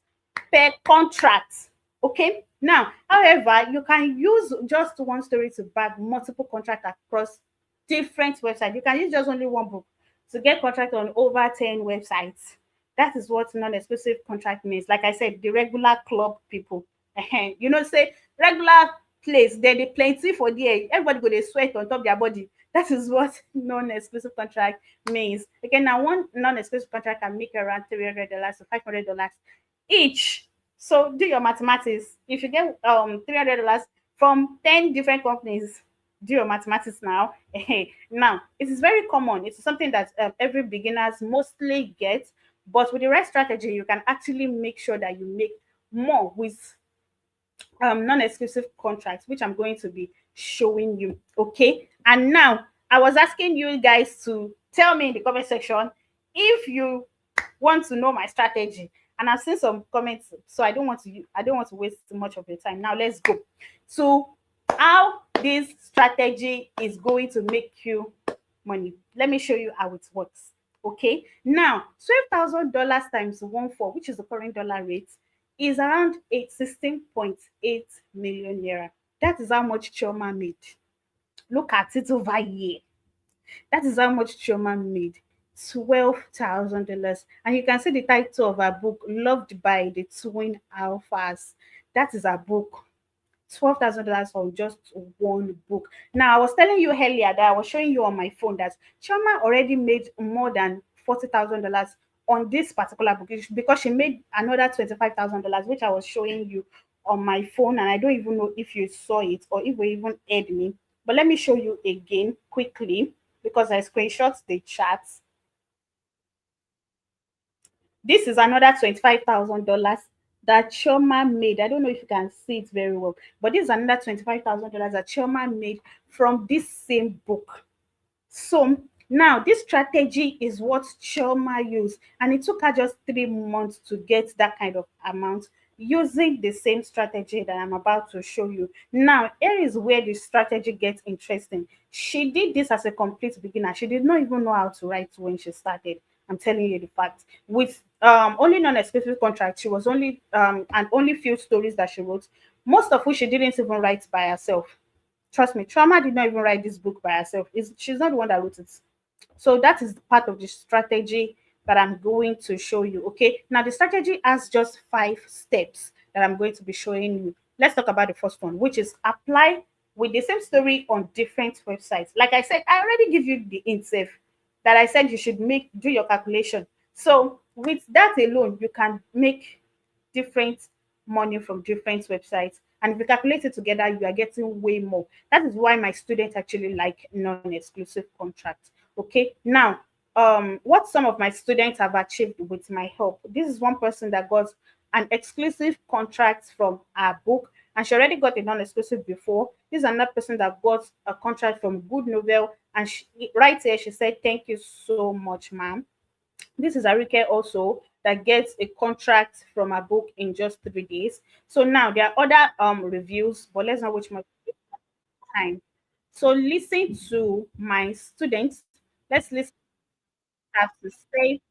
per contract. Okay. Now, however, you can use just one story to back multiple contracts across different websites. You can use just only one book to get contract on over 10 websites. That is what non-exclusive contract means. Like I said, the regular club people, say regular place, there they plenty for there. Everybody go they sweat on top their body. That is what non-exclusive contract means. Again, now one non-exclusive contract can make around $300 to $500 each. So do your mathematics. If you get $300 from 10 different companies, do your mathematics now. Now, it is very common. It's something that every beginners mostly get, but with the right strategy, you can actually make sure that you make more with non-exclusive contracts, which I'm going to be showing you. Okay. And now I was asking you guys to tell me in the comment section if you want to know my strategy. And I've seen some comments, so I don't want to waste too much of your time. Now let's go to how this strategy is going to make you money. Let me show you how it works. Okay. Now, $12,000 times 1.4, which is the current dollar rate, is around 16.8 million naira. That is how much Chioma made. Look at it over here. That is how much Chioma made. $12,000. And you can see the title of her book, Loved by the Twin Alphas. That is her book. $12,000 for just one book. Now, I was telling you earlier that I was showing you on my phone that Chioma already made more than $40,000 on this particular book because she made another $25,000, which I was showing you on my phone. And I don't even know if you saw it or if you even heard me. But let me show you again quickly because I screenshot the charts. This is another $25,000 that Chioma made. I don't know if you can see it very well, but this is another $25,000 that Chioma made from this same book. So now this strategy is what Chioma used, and it took her just 3 months to get that kind of amount. using the same strategy that I'm about to show you. Now, here is where the strategy gets interesting. She did this as a complete beginner. She did not even know how to write when she started. I'm telling you the fact. With only non-exclusive contract, she was only and only few stories that she wrote, most of which she didn't even write by herself. Trust me, Trauma did not even write this book by herself. She's not the one that wrote it. So that is part of the strategy that I'm going to show you. Okay. Now the strategy has just 5 steps that I'm going to be showing you. Let's talk about the first one, which is apply with the same story on different websites. Like I said, I already give you the incentive that I said you should do your calculation. So with that alone, you can make different money from different websites. And if you calculate it together, you are getting way more. That is why my students actually like non-exclusive contracts. Okay. Now, what some of my students have achieved with my help. This is one person that got an exclusive contract from our book, and she already got a non-exclusive before. This is another person that got a contract from Good Novel, and right here she said, "Thank you so much, ma'am." This is Arike also that gets a contract from a book in just 3 days. So now there are other reviews, but let's not waste much time. So listen to my students. Let's listen to what they have to say.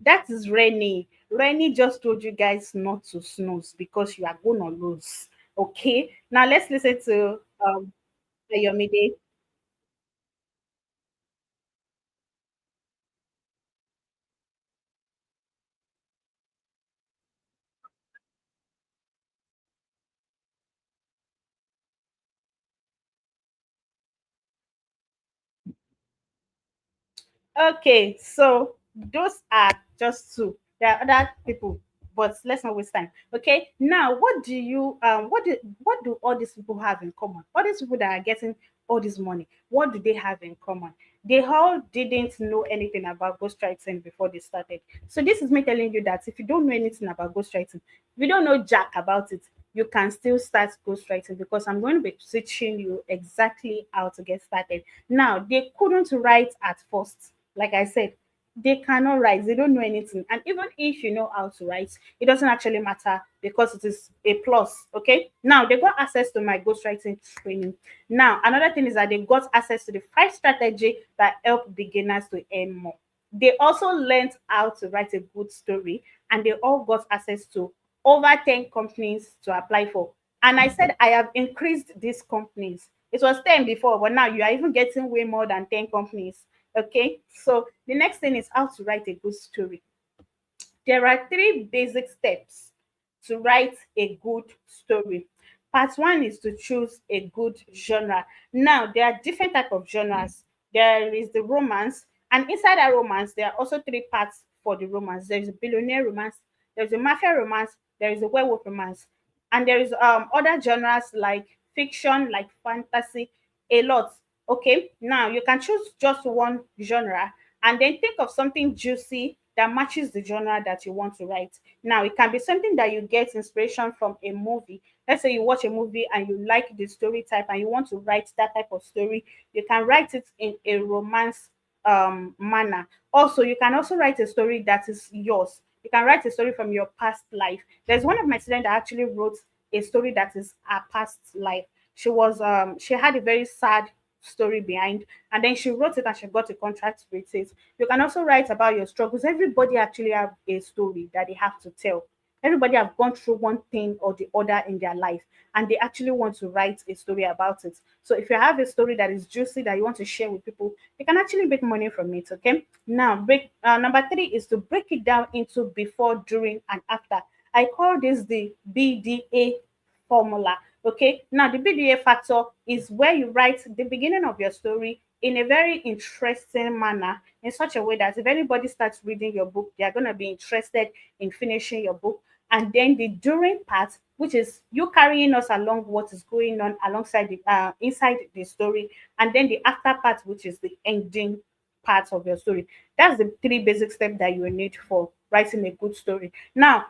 That is Rennie. Rennie just told you guys not to snooze because you are gonna lose. Okay. Now let's listen to Yomide. Okay, so those are just two. There are other people, but let's not waste time. Okay, now what do all these people have in common? All these people that are getting all this money, what do they have in common? They all didn't know anything about ghostwriting before they started. So this is me telling you that if you don't know anything about ghostwriting, if you don't know jack about it, you can still start ghostwriting because I'm going to be teaching you exactly how to get started. Now, they couldn't write at first. Like I said, they cannot write, they don't know anything. And even if you know how to write, it doesn't actually matter because it is a plus. Okay. Now they got access to my ghostwriting training. Now, another thing is that they got access to the 5 strategy that help beginners to earn more. They also learned how to write a good story, and they all got access to over 10 companies to apply for. And I said I have increased these companies. It was 10 before, but now you are even getting way more than 10 companies. Okay, so the next thing is how to write a good story. There are 3 basic steps to write a good story. Part one is to choose a good genre. Now, there are different type of genres. There is the romance, and inside that romance, there are also 3 parts for the romance. There is a billionaire romance, there's a mafia romance, there is a werewolf romance, and there is other genres like fiction, like fantasy, a lot. Okay, now you can choose just one genre and then think of something juicy that matches the genre that you want to write. Now, it can be something that you get inspiration from a movie. Let's say you watch a movie and you like the story type and you want to write that type of story. You can write it in a romance manner. Also, you can also write a story that is yours. You can write a story from your past life. There's one of my students that actually wrote a story that is her past life. She had a very sad story behind, and then she wrote it and she got a contract with it. You can also write about your struggles. Everybody actually have a story that they have to tell. Everybody have gone through one thing or the other in their life, and they actually want to write a story about it. So if you have a story that is juicy that you want to share with people, you can actually make money from it. Okay. Now, break number 3 is to break it down into before, during, and after. I call this the BDA formula. Okay, now the BDA factor is where you write the beginning of your story, in a very interesting manner, in such a way that if anybody starts reading your book, they are going to be interested in finishing your book. And then the during part, which is you carrying us along what is going on alongside the inside the story, and then the after part, which is the ending part of your story. That's the three basic steps that you will need for writing a good story. Now,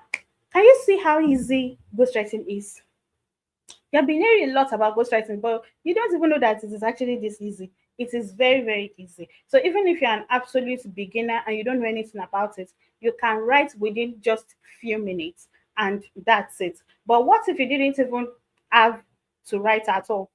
can you see how easy ghostwriting is? You have been hearing a lot about ghostwriting, but you don't even know that it is actually this easy. It is very, very easy. So even if you're an absolute beginner and you don't know anything about it, you can write within just few minutes and that's it. But what if you didn't even have to write at all?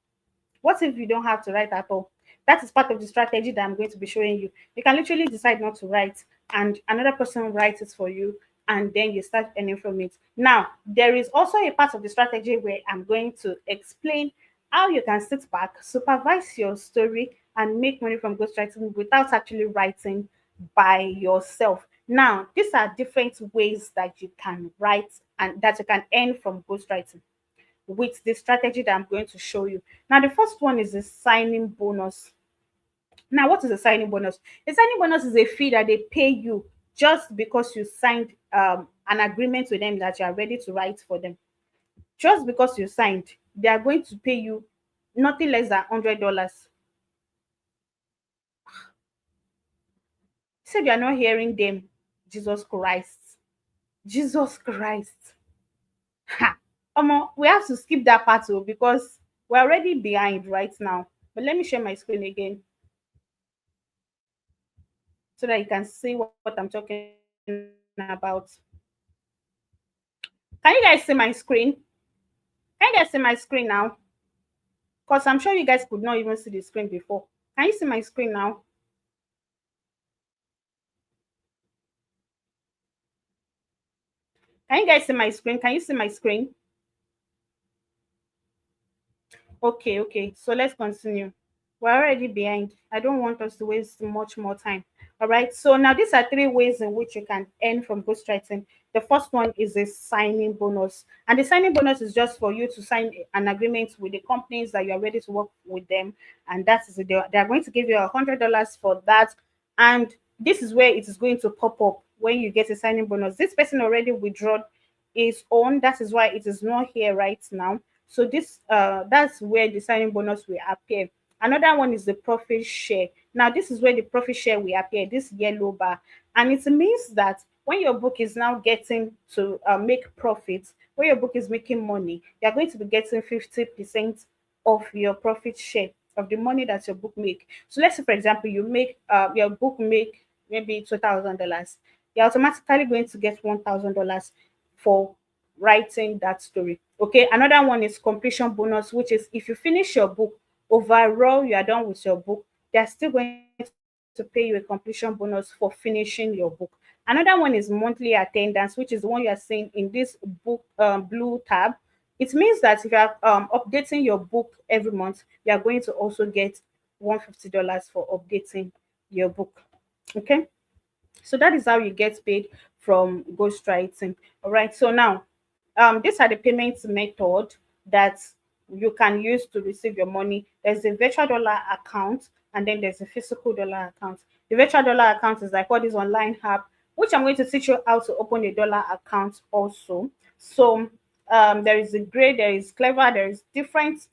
What if you don't have to write at all? That is part of the strategy that I'm going to be showing you. You can literally decide not to write, and another person writes it for you, and then you start earning from it. Now, there is also a part of the strategy where I'm going to explain how you can sit back, supervise your story, and make money from ghostwriting without actually writing by yourself. Now, these are different ways that you can write and that you can earn from ghostwriting with the strategy that I'm going to show you. Now, the first one is the signing bonus. Now, what is a signing bonus? A signing bonus is a fee that they pay you just because you signed an agreement with them that you are ready to write for them. Just because you signed, they are going to pay you nothing less than $100. Said you are not hearing them. Jesus Christ. Jesus Christ. Ha. We have to skip that part too because we're already behind right now. But let me share my screen again so that you can see what I'm talking about. Can you guys see my screen? Can you guys see my screen now? Because I'm sure you guys could not even see the screen before. Can you see my screen now? Can you guys see my screen? Can you see my screen? Okay, okay. So let's continue. We're already behind. I don't want us to waste much more time. All right. So now these are three ways in which you can earn from ghostwriting. The first one is a signing bonus. And the signing bonus is just for you to sign an agreement with the companies that you are ready to work with them. And that is they are going to give you $100 for that. And this is where it is going to pop up when you get a signing bonus. This person already withdrawn his own. That is why it is not here right now. So this that's where the signing bonus will appear. Another one is the profit share. Now this is where the profit share will appear, this yellow bar, and it means that when your book is now getting to make profits, when your book is making money, you're going to be getting 50% of your profit share of the money that your book make. So let's say, for example, you make your book make maybe $2,000. You're automatically going to get $1,000 for writing that story. Okay, another one is completion bonus, which is if you finish your book, overall you are done with your book, they're still going to pay you a completion bonus for finishing your book. Another one is monthly attendance, which is the one you are seeing in this book blue tab. It means that if you are updating your book every month, you are going to also get $150 for updating your book. Okay, so that is how you get paid from ghostwriting. All right. So now, these are the payment method that you can use to receive your money. There's a virtual dollar account, and then there's a physical dollar account. The virtual dollar account is like what is online app, which I'm going to teach you how to open a dollar account also. So there is a gray, there is clever, there is different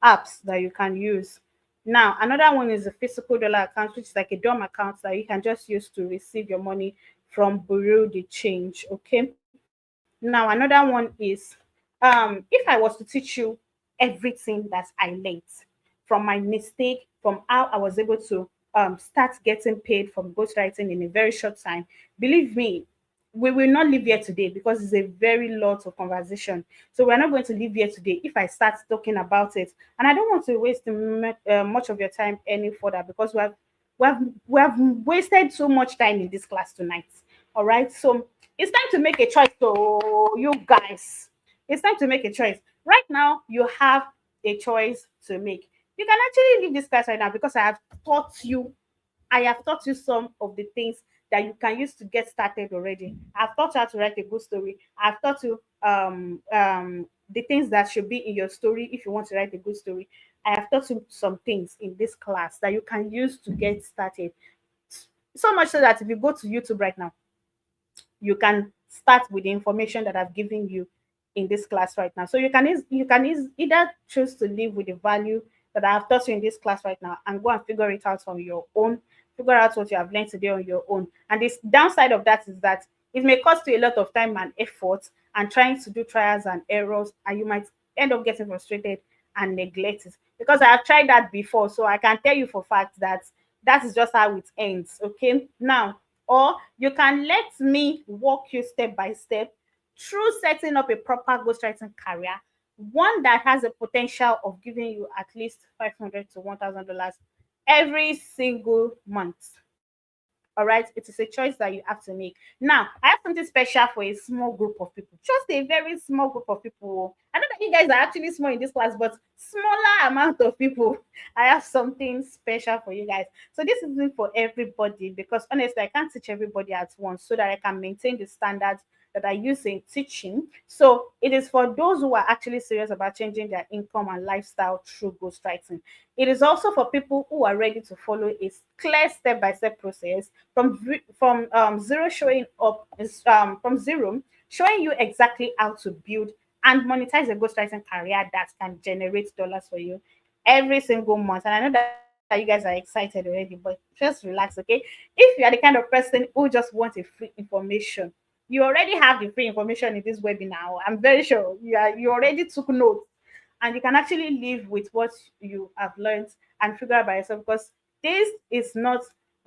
apps that you can use. Now, another one is a physical dollar account, which is like a DOM account that you can just use to receive your money from Bureau de Change. Okay. Now, another one is if I was to teach you everything that I learned from my mistake, from how I was able to start getting paid from ghostwriting in a very short time, believe me, we will not live here today because it's a very lot of conversation. So we're not going to live here today if I start talking about it. And I don't want to waste much of your time any further because we have we have wasted so much time in this class tonight. All right. So it's time to make a choice. So you guys, it's time to make a choice. Right now, you have a choice to make. You can actually leave this class right now because I have taught you some of the things that you can use to get started already. I've taught you how to write a good story. I've taught you the things that should be in your story if you want to write a good story. I have taught you some things in this class that you can use to get started. So much so that if you go to YouTube right now, you can start with the information that I've given you in this class right now. So either choose to live with the value that I have taught you in this class right now and go and figure it out on your own, figure out what you have learned today on your own. And this downside of that is that it may cost you a lot of time and effort and trying to do trials and errors, and you might end up getting frustrated and neglect it. Because I have tried that before, so I can tell you for fact that that is just how it ends. Okay. Now, or you can let me walk you step by step through setting up a proper ghostwriting career, one that has a potential of giving you at least 500 to $1,000 every single month. All right, it is a choice that you have to make. Now, I have something special for a small group of people, just a very small group of people. I know that you guys are actually small in this class, but smaller amount of people. I have something special for you guys. So this isn't for everybody because honestly, I can't teach everybody at once so that I can maintain the standards that I use in teaching. So it is for those who are actually serious about changing their income and lifestyle through ghostwriting. It is also for people who are ready to follow a clear step-by-step process from zero showing up from zero showing you exactly how to build and monetize a ghostwriting career that can generate dollars for you every single month. And I know that you guys are excited already, but just relax, okay? If you are the kind of person who just wants a free information, you already have the free information in this webinar. I'm very sure you already took notes and you can actually live with what you have learned and figure out by yourself because this is not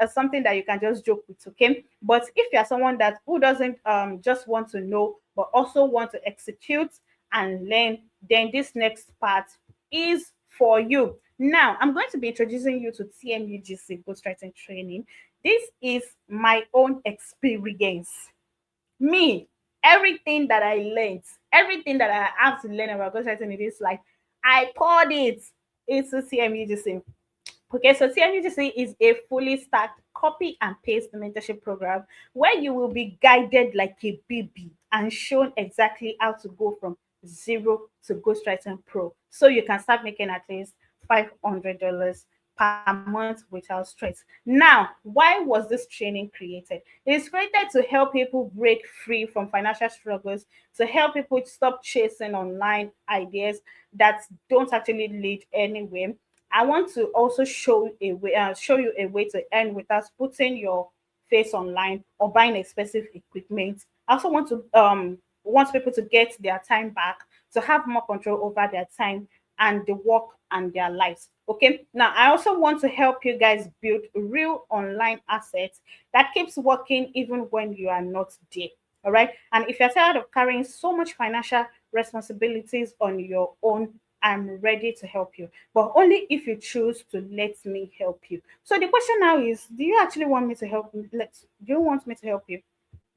something that you can just joke with, okay? But if you are someone that who doesn't just want to know but also want to execute and learn, then this next part is for you. Now I'm going to be introducing you to TMUGC ghostwriting training. This is my own experience, me, everything that I learned, everything that I have to learn about ghostwriting in this life, I poured it into CMUGC. Okay, so CMUGC is a fully stacked copy and paste mentorship program where you will be guided like a baby and shown exactly how to go from zero to ghostwriting pro. So you can start making at least $500 per month without stress. Now, why was this training created? It is created to help people break free from financial struggles, to help people stop chasing online ideas that don't actually lead anywhere. I want to also show you a way to earn without putting your face online or buying expensive equipment. I also want people to get their time back, to have more control over their time and the work and their lives. Okay. Now I also want to help you guys build real online assets that keeps working even when you are not there. All right. And if you're tired of carrying so much financial responsibilities on your own, I'm ready to help you, but only if you choose to let me help you. So the question now is, do you actually want me to help you? Do you want me to help you?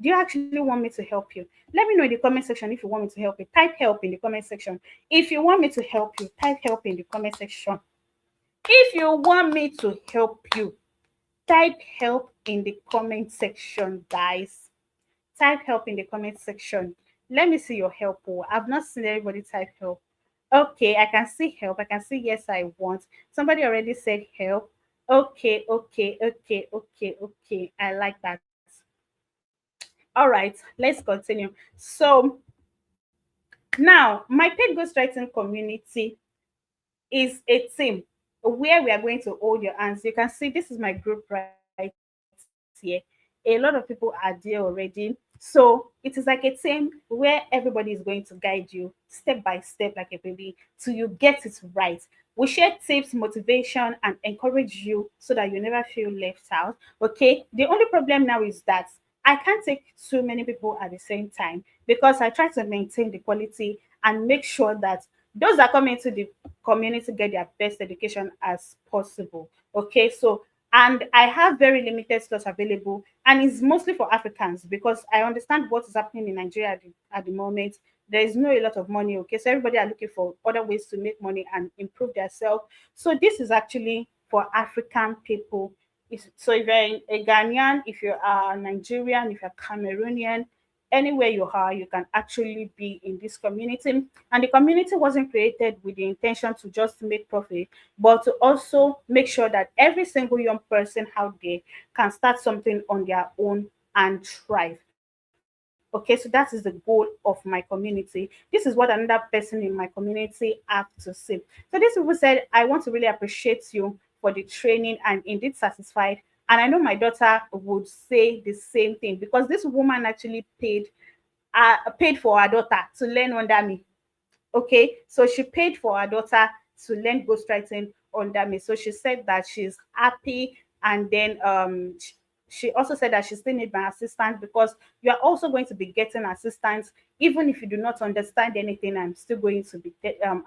Do you actually want me to help you? Let me know in the comment section if you want me to help you. Type help in the comment section. If you want me to help you, type help in the comment section. If you want me to help you, type help in the comment section, guys. Type help in the comment section. Let me see your help. Oh, I've not seen everybody type help. Okay, I can see help. I can see yes, I want. Somebody already said help. Okay, okay, okay, okay, okay. I like that. All right, let's continue. So now, my paid ghostwriting community is a team where we are going to hold your hands. You can see this is my group right here. A lot of people are there already. So it is like a team where everybody is going to guide you step by step like a baby till you get it right. We share tips, motivation, and encourage you so that you never feel left out. Okay. The only problem now is that I can't take too many people at the same time because I try to maintain the quality and make sure that those that come into the community get their best education as possible. Okay, so and I have very limited slots available, and it's mostly for Africans because I understand what is happening in Nigeria at the moment. There is no a lot of money. Okay, so everybody are looking for other ways to make money and improve themselves. So this is actually for African people. So if you're a Ghanaian, if you are Nigerian, if you're Cameroonian, anywhere you are, you can actually be in this community. And the community wasn't created with the intention to just make profit, but to also make sure that every single young person out there can start something on their own and thrive. Okay, so that is the goal of my community. This is what another person in my community have to say. So these people said, I want to really appreciate you for the training and indeed satisfied. And I know my daughter would say the same thing because this woman actually paid for her daughter to learn under me. Okay, so she paid for her daughter to learn ghostwriting under me. So she said that she's happy, and then she also said that she still need my assistance because you are also going to be getting assistance even if you do not understand anything. I'm still going to be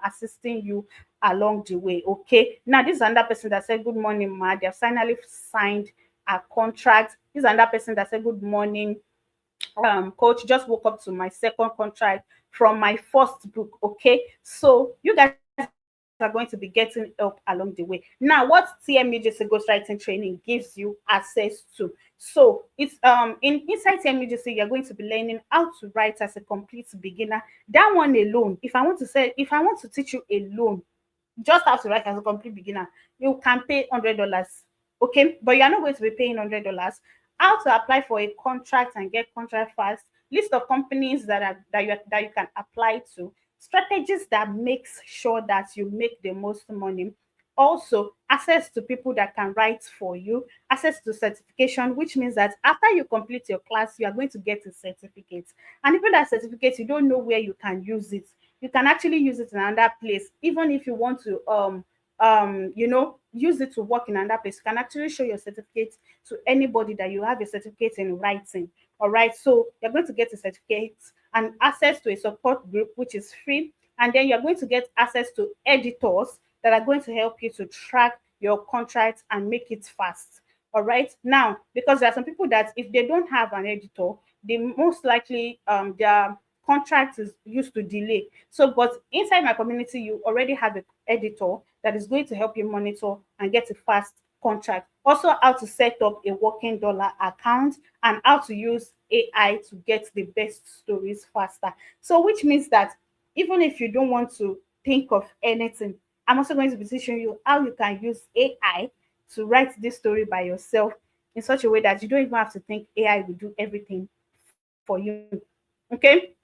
assisting you along the way. Okay. Now this is another person that said, "Good morning, ma." They have finally signed a contract. This is another person that said, "Good morning, coach, just woke up to my second contract from my first book." Okay, so you guys are going to be getting help along the way. Now what TMUGC ghostwriting training gives you access to, so it's inside TMUGC you're going to be learning how to write as a complete beginner. That one alone, if I want to teach you alone just how to write as a complete beginner, you can pay $100. Okay, but you are not going to be paying $100. How to apply for a contract and get contract fast, list of companies that you can apply to, strategies that makes sure that you make the most money, also access to people that can write for you, access to certification, which means that after you complete your class you are going to get a certificate. And even that certificate, you don't know where you can use it. You can actually use it in another place. Even if you want to use it to work in another place, you can actually show your certificate to anybody that you have a certificate in writing. All right, so you're going to get a certificate and access to a support group which is free, and then you're going to get access to editors that are going to help you to track your contracts and make it fast. All right, now because there are some people that if they don't have an editor, they most likely their contract is used to delay. So, but inside my community, you already have an editor that is going to help you monitor and get a fast contract. Also, how to set up a working dollar account and how to use AI to get the best stories faster. So, which means that even if you don't want to think of anything, I'm also going to be teaching you how you can use AI to write this story by yourself in such a way that you don't even have to think AI will do everything for you. Okay.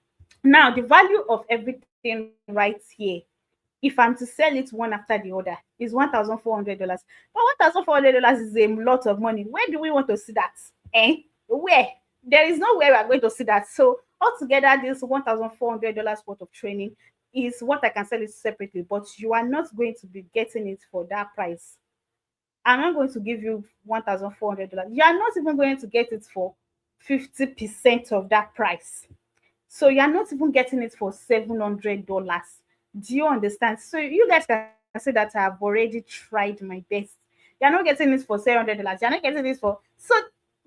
Now, the value of everything right here, if I'm to sell it one after the other, is $1,400. But $1,400 is a lot of money. Where do we want to see that? Eh? Where? There is nowhere we are going to see that. So altogether, this $1,400 worth of training is what I can sell it separately, but you are not going to be getting it for that price. I'm not going to give you $1,400. You are not even going to get it for 50% of that price. So you're not even getting it for $700. Do you understand? So you guys can say that I have already tried my best. You're not getting this for $700. You're not getting this for, so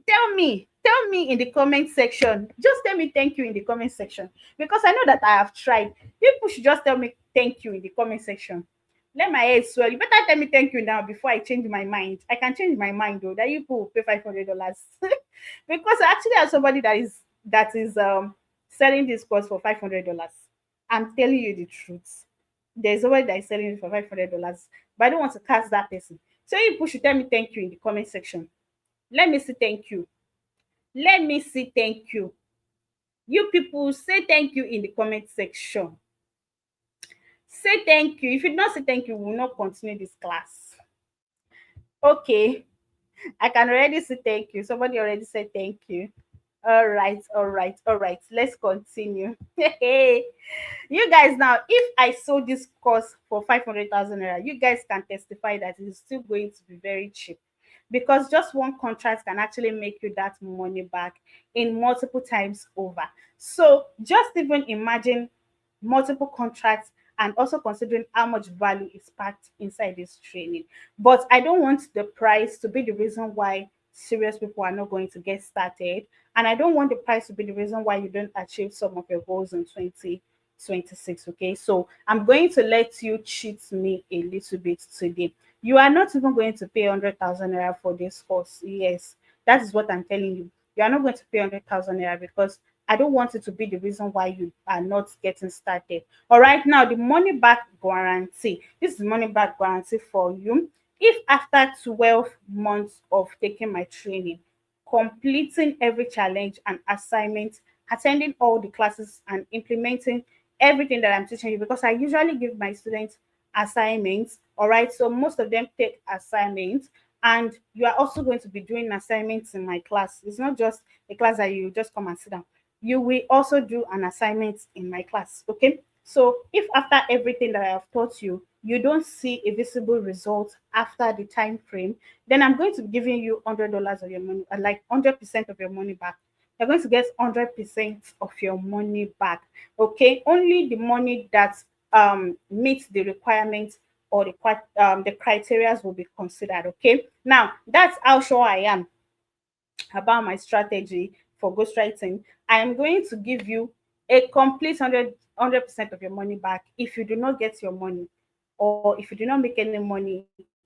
tell me in the comment section. Just tell me thank you in the comment section. Because I know that I have tried. People should just tell me thank you in the comment section. Let my head swell. You better tell me thank you now before I change my mind. I can change my mind though. That you people will pay $500. Because I actually have somebody that is selling this course for $500. I'm telling you the truth. There's somebody that is selling it for $500, but I don't want to cast that person. So you people should tell me thank you in the comment section. Let me see thank you. Let me see thank you. You people say thank you in the comment section. Say thank you. If you don't say thank you, we will not continue this class. Okay. I can already say thank you. Somebody already said thank you. All right, all right, all right. Let's continue. Hey, you guys, now, if I sold this course for 500,000 naira, you guys can testify that it is still going to be very cheap because just one contract can actually make you that money back in multiple times over. So just even imagine multiple contracts and also considering how much value is packed inside this training. But I don't want the price to be the reason why serious people are not going to get started. And I don't want the price to be the reason why you don't achieve some of your goals in 2026. Okay. So I'm going to let you cheat me a little bit today. You are not even going to pay 100,000 naira for this course. Yes, that is what I'm telling you. You are not going to pay 100,000 naira because I don't want it to be the reason why you are not getting started. All right, now the money back guarantee. This is money back guarantee for you. If after 12 months of taking my training, completing every challenge and assignment, attending all the classes and implementing everything that I'm teaching you, because I usually give my students assignments. All right, so most of them take assignments, and you are also going to be doing assignments in my class. It's not just a class that you just come and sit down. You will also do an assignment in my class. Okay, so if after everything that I have taught you, you don't see a visible result after the time frame, then I'm going to be giving you $100 of your money, like 100% of your money back. You're going to get 100% of your money back. Okay, only the money that meets the requirements or the criteria will be considered. Okay, now that's how sure I am about my strategy for ghostwriting. I am going to give you a complete 100% of your money back if you do not get your money, or if you do not make any money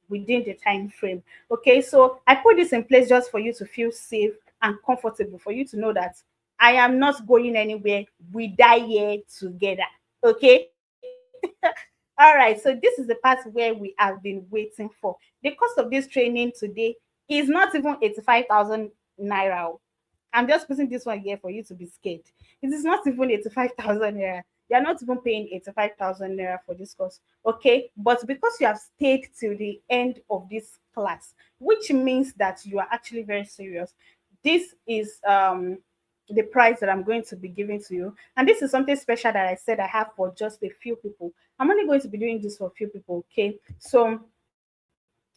within the time frame. Okay, so I put this in place just for you to feel safe and comfortable, for you to know that I am not going anywhere. We die here together. Okay. All right, so this is the part where we have been waiting for. The cost of this training today is not even 85,000 naira. Oh. I'm just putting this one here for you to be scared. It is not even 85,000 naira. You are not even paying 85,000 naira for this course. Okay, but because you have stayed till the end of this class, which means that you are actually very serious, this is the price that I'm going to be giving to you. And this is something special that I said I have for just a few people. I'm only going to be doing this for a few people. Okay, so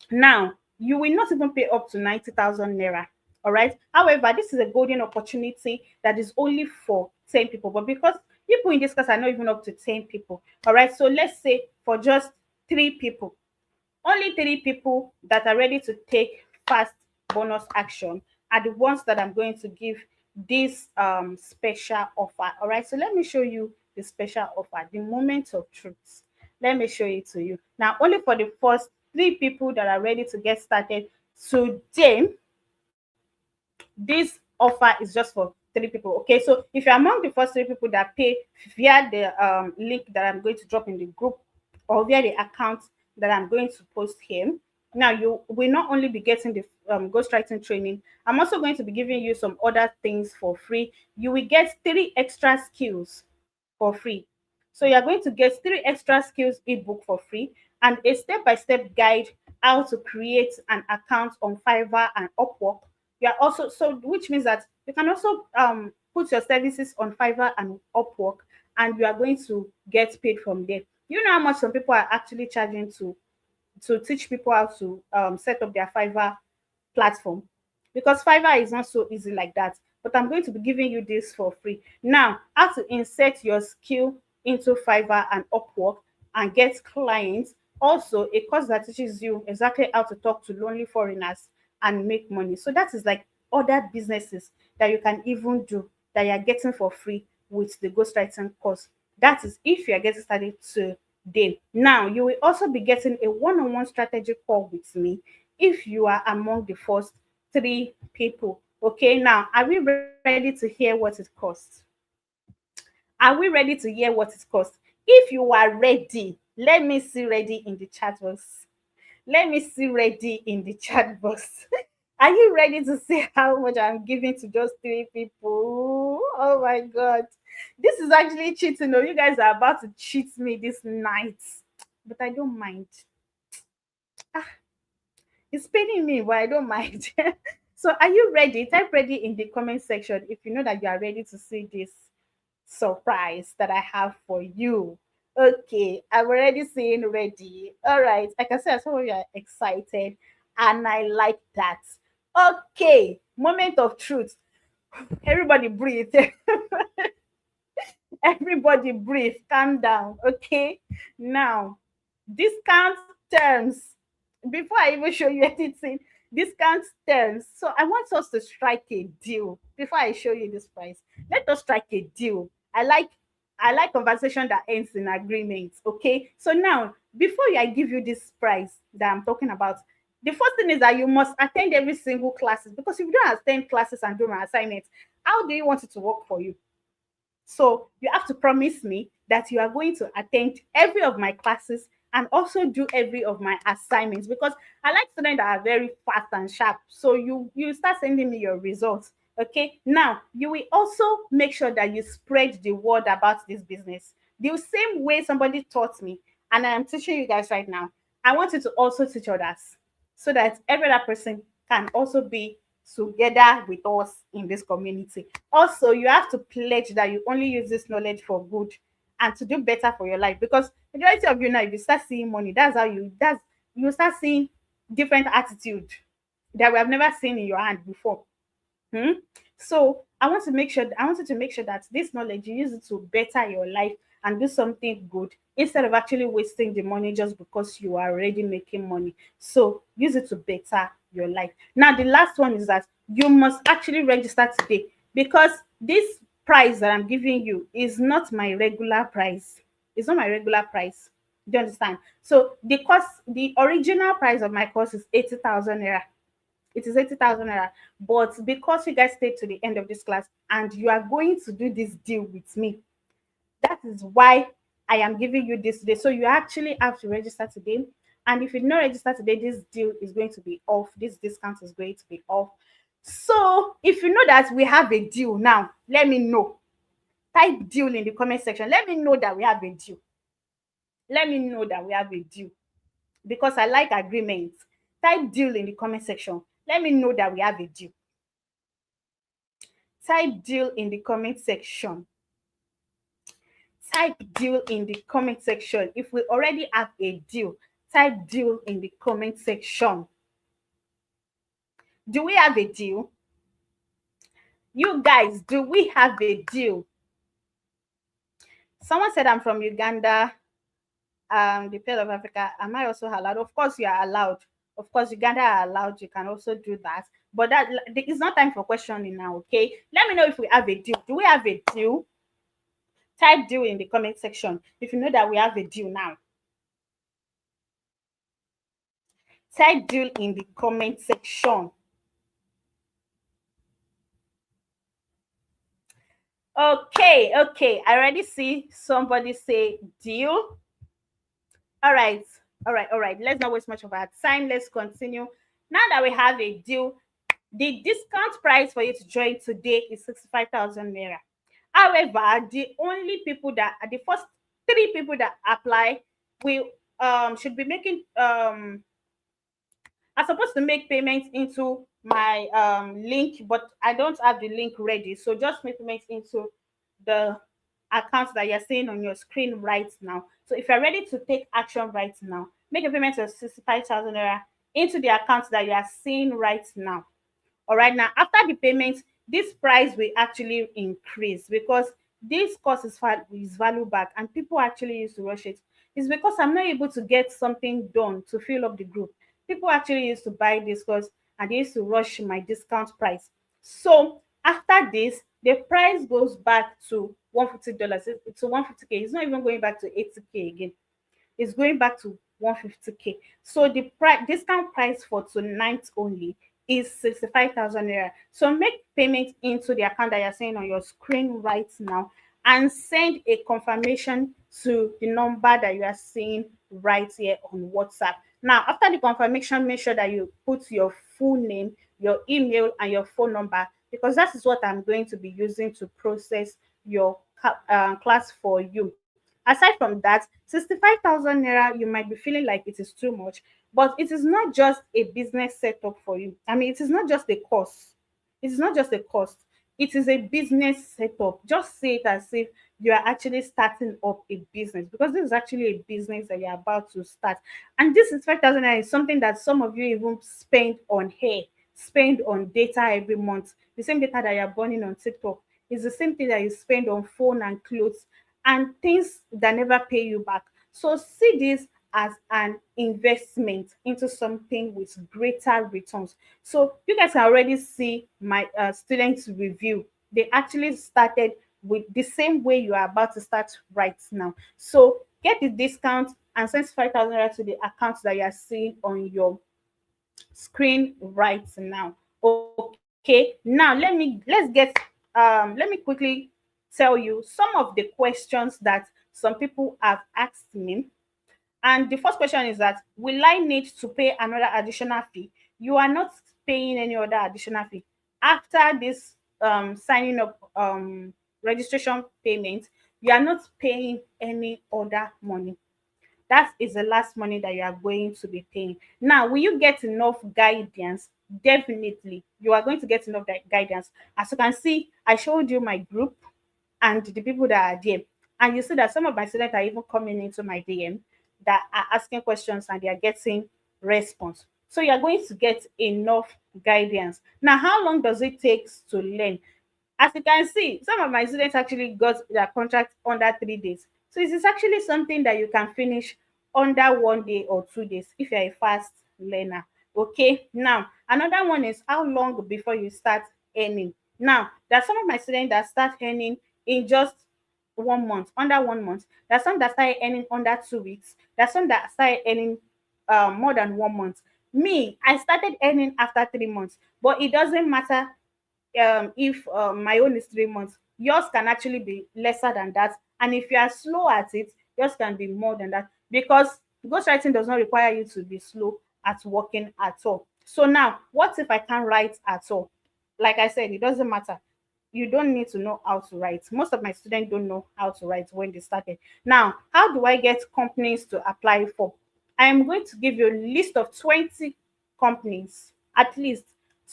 now you will not even pay up to 90,000 naira. All right. However, this is a golden opportunity that is only for 10 people. But because people in this class are not even up to 10 people, all right. So let's say for just 3 people, only 3 people that are ready to take fast bonus action are the ones that I'm going to give this special offer. All right. So let me show you the special offer, the moment of truth. Let me show it to you. Now, only for the first 3 people that are ready to get started today, this offer is just for 3 people. Okay, so if you're among the first 3 people that pay via the link that I'm going to drop in the group, or via the account that I'm going to post here, now you will not only be getting the ghostwriting training, I'm also going to be giving you some other things for free. You will get 3 extra skills for free. So you're going to get 3 extra skills ebook for free, and a step-by-step guide how to create an account on Fiverr and Upwork. You are also, so which means that you can also put your services on Fiverr and Upwork, and you are going to get paid from there. You know how much some people are actually charging to teach people how to set up their Fiverr platform, because Fiverr is not so easy like that. But I'm going to be giving you this for free. Now, how to insert your skill into Fiverr and Upwork and get clients. Also, a course that teaches you exactly how to talk to lonely foreigners and make money. So that is like other businesses that you can even do that you're getting for free with the ghostwriting course. That is if you are getting started today. Now, you will also be getting a one-on-one strategy call with me if you are among the first 3 people. Okay, now are we ready to hear what it costs? Are we ready to hear what it costs? If you are ready, let me see ready in the chat box. Let me see ready in the chat box. Are you ready to see how much I'm giving to just 3 people? Oh my god. This is actually cheating. Oh, you guys are about to cheat me this night. But I don't mind. It's paining me, but I don't mind. So are you ready? Type ready in the comment section if you know that you are ready to see this surprise that I have for you. Okay, I'm already saying ready. All right, I can see some of you are excited, and I like that. Okay, moment of truth. Everybody breathe. Everybody breathe. Calm down. Okay, now discount terms. Before I even show you anything, discount terms. So I want us to strike a deal before I show you this price. Let us strike a deal. I like conversation that ends in agreement. Okay, so now before I give you this price that I'm talking about, the first thing is that you must attend every single classes, because if you don't attend classes and do my assignments, how do you want it to work for you? So you have to promise me that you are going to attend every of my classes and also do every of my assignments, because I like students that are very fast and sharp. So you start sending me your results. Okay. Now you will also make sure that you spread the word about this business. The same way somebody taught me, and I am teaching you guys right now. I want you to also teach others so that every other person can also be together with us in this community. Also, you have to pledge that you only use this knowledge for good and to do better for your life. Because majority of you now, if you start seeing money, that's you start seeing different attitude that we have never seen in your hand before. Hmm? So I wanted to make sure that this knowledge you use it to better your life and do something good instead of actually wasting the money just because you are already making money. So use it to better your life. Now the last one is that you must actually register today, because this price that I'm giving you is not my regular price. It's not my regular price. Do you understand? So the original price of my course is 80,000 naira. It is 80,000 naira. But because you guys stayed to the end of this class and you are going to do this deal with me, that is why I am giving you this today. So you actually have to register today. And if you do not register today, this deal is going to be off. This discount is going to be off. So if you know that we have a deal now, let me know. Type deal in the comment section. Let me know that we have a deal. Let me know that we have a deal, because I like agreements. Type deal in the comment section. Let me know that we have a deal. Type deal in the comment section. Type deal in the comment section. If we already have a deal, type deal in the comment section. Do we have a deal? You guys, do we have a deal? Someone said I'm from Uganda, the Pearl of Africa. Am I also allowed? Of course, you are allowed. Of course, Uganda are allowed. You can also do that. But that it's not time for questioning now, okay? Let me know if we have a deal. Do we have a deal? Type deal in the comment section if you know that we have a deal now. Type deal in the comment section. Okay. I already see somebody say deal. All right, all right. Let's not waste much of our time. Let's continue. Now that we have a deal, the discount price for you to join today is 65,000 naira. However, the only people that the first three people that apply will should be making I'm supposed to make payments into my link, but I don't have the link ready. So just make payments into the account that you're seeing on your screen right now. So if you're ready to take action right now, make a payment of 65,000 naira into the account that you are seeing right now. All right, now after the payment, this price will actually increase because this course is value back and people actually used to rush it. It's because I'm not able to get something done to fill up the group. People actually used to buy this course and they used to rush my discount price. So after this, the price goes back to $150. To 150K. It's not even going back to 80K again. Is going back to 150K. So the discount price for tonight only is 65,000 naira. So make payment into the account that you're seeing on your screen right now and send a confirmation to the number that you are seeing right here on WhatsApp. Now, after the confirmation, make sure that you put your full name, your email, and your phone number, because that is what I'm going to be using to process your class for you. Aside from that, 65,000 naira, you might be feeling like it is too much, but it is not just a business setup for you. I mean, it is not just a cost. It is not just a cost. It is a business setup. Just say it as if you are actually starting up a business, because this is actually a business that you're about to start. And this is 5,000 naira is something that some of you even spend on hair, spend on data every month. The same data that you're burning on TikTok is the same thing that you spend on phone and clothes and things that never pay you back. So see this as an investment into something with greater returns. So you guys can already see my students review. They actually started with the same way you are about to start right now. So get the discount and send 5,000 naira to the account that you are seeing on your screen right now. Okay, now let me quickly tell you some of the questions that some people have asked me. And the first question is that, will I need to pay another additional fee? You are not paying any other additional fee. After this signing up registration payment, you are not paying any other money. That is the last money that you are going to be paying. Now, will you get enough guidance? Definitely, you are going to get enough guidance. As you can see, I showed you my group and the people that are there. And you see that some of my students are even coming into my DM that are asking questions and they are getting response. So you're going to get enough guidance. Now, how long does it take to learn? As you can see, some of my students actually got their contract under 3 days. So it is actually something that you can finish under 1 day or 2 days if you're a fast learner. Okay, now another one is how long before you start earning. Now, there are some of my students that start earning in just 1 month, under 1 month. There are some that start earning under 2 weeks. There are some that start earning more than 1 month. Me, I started earning after 3 months, but it doesn't matter if my own is 3 months, yours can actually be lesser than that. And if you are slow at it, yours can be more than that, because ghostwriting does not require you to be slow at working at all. So now, what if I can't write at all? Like I said, it doesn't matter. You don't need to know how to write. Most of my students don't know how to write when they started. Now, how do I get companies to apply for? I am going to give you a list of 20 companies, at least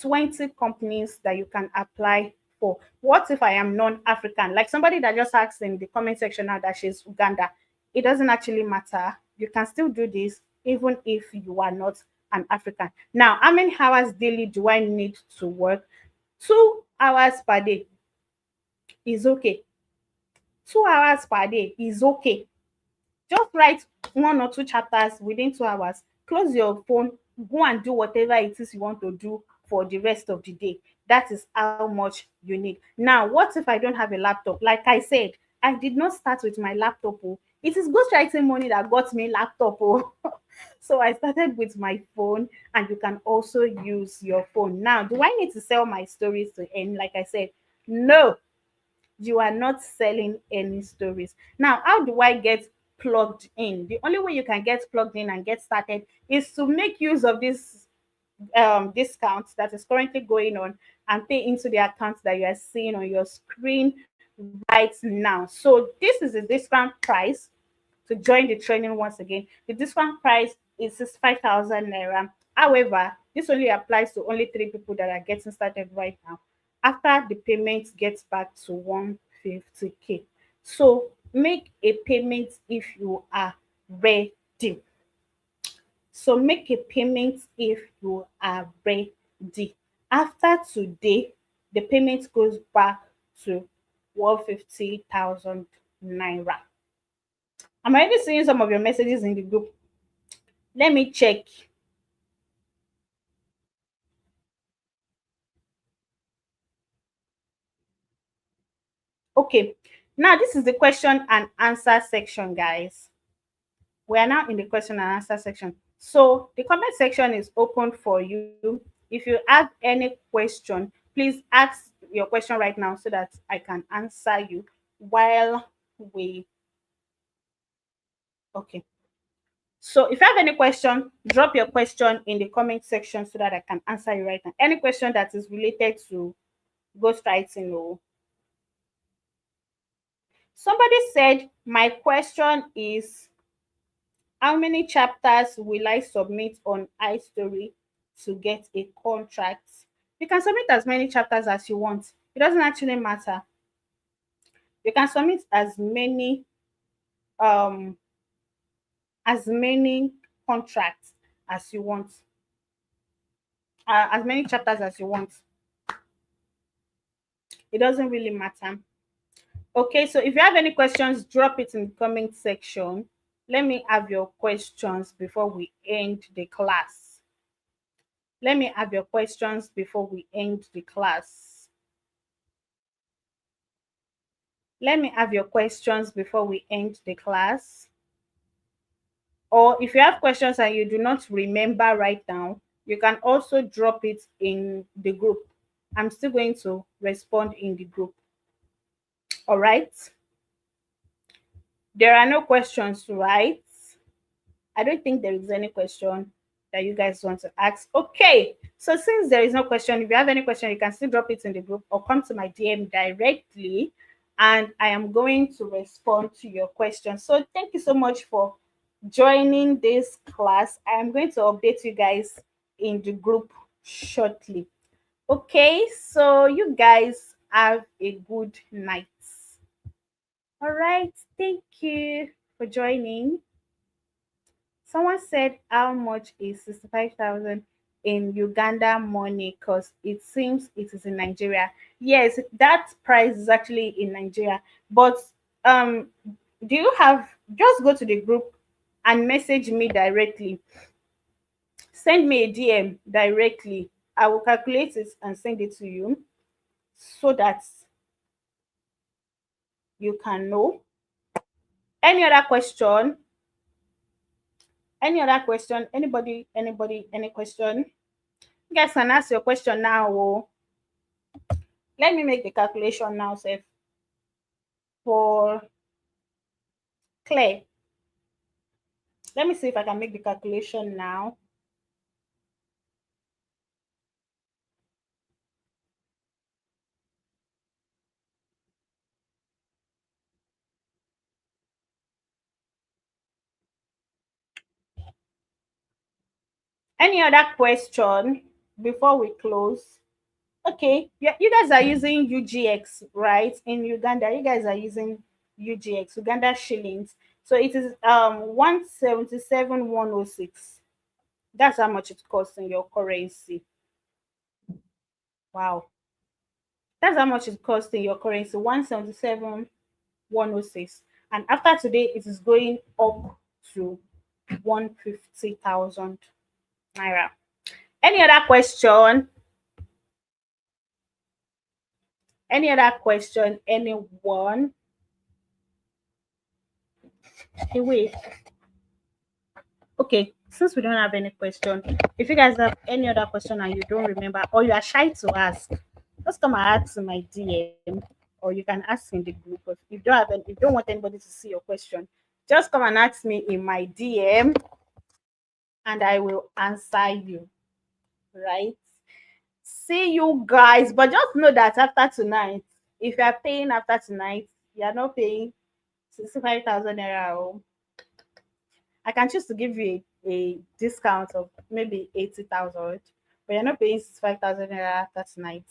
20 companies that you can apply for. What if I am non-African? Like somebody that just asked in the comment section now that she's Uganda. It doesn't actually matter. You can still do this even if you are not an African. Now, how many hours daily do I need to work? 2 hours per day is okay. 2 hours per day is okay. Just write 1 or 2 chapters within 2 hours. Close your phone, go and do whatever it is you want to do for the rest of the day. That is how much you need. Now, what if I don't have a laptop? Like I said, I did not start with my laptop. Oh. It is ghostwriting money that got me laptop. Oh. So I started with my phone, and you can also use your phone. Now, do I need to sell my stories to end? Like I said, no, you are not selling any stories. Now, how do I get plugged in? The only way you can get plugged in and get started is to make use of this discount that is currently going on and pay into the account that you are seeing on your screen right now. So this is the discount price to join the training. Once again, the discount price is 65,000 naira. However, this only applies to only 3 people that are getting started right now. After the payment gets back to 150K. So make a payment if you are ready. So make a payment if you are ready. After today, the payment goes back to 150,000 naira. I'm already seeing some of your messages in the group. Let me check. Okay. Now this is the question and answer section, guys. We are now in the question and answer section. So the comment section is open for you. If you have any question, please ask your question right now so that I can answer you while we. Okay. So if you have any question, drop your question in the comment section so that I can answer you right now. Any question that is related to ghostwriting. Or somebody said, my question is, how many chapters will I submit on iStory to get a contract? You can submit as many chapters as you want. It doesn't actually matter. You can submit um as many contracts as you want. As many chapters as you want. It doesn't really matter. Okay, so if you have any questions, drop it in the comment section. Let me have your questions before we end the class. Let me have your questions before we end the class. Let me have your questions before we end the class. Or if you have questions and you do not remember right now, you can also drop it in the group. I'm still going to respond in the group. All right. There are no questions, right? I don't think there is any question that you guys want to ask. Okay. So since there is no question, if you have any question, you can still drop it in the group or come to my DM directly and I am going to respond to your question. So thank you so much for joining this class. I am going to update you guys in the group shortly. Okay, so you guys have a good night. All right, thank you for joining. Someone said how much is 65,000 in Uganda money because it seems it is in Nigeria. Yes, that price is actually in Nigeria. But um do you have, just go to the group and message me directly. Send me a DM directly. I will calculate it and send it to you so that you can know. Any other question? Any other question? Anybody, any question? You guys can ask your question now. Oh. Let me make the calculation now, sir, for Claire. Let me see if I can make the calculation now. Any other question before we close? Okay, yeah, you guys are using UGX, right? In Uganda, you guys are using UGX, Uganda shillings. So it is 177,106. That's how much it costs in your currency. Wow. That's how much it costs in your currency. 177,106. And after today, it is going up to 150,000 naira. Any other question? Any other question? Anyone? Hey, wait. Okay, since we don't have any question, if you guys have any other question and you don't remember or you are shy to ask, just come and ask in my DM or you can ask in the group. If you don't have if you don't want anybody to see your question, just come and ask me in my DM and I will answer you. Right? See you guys. But just know that after tonight, if you are paying after tonight, you are not paying 65,000 naira. Oh. I can choose to give you a discount of maybe 80,000, but you're not paying 65,000 naira after tonight.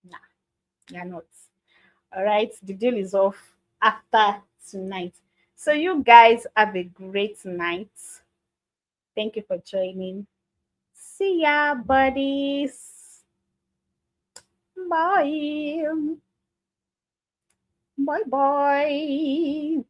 Nah, you're not. All right, the deal is off after tonight. So you guys have a great night. Thank you for joining. See ya, buddies. Bye. Bye bye.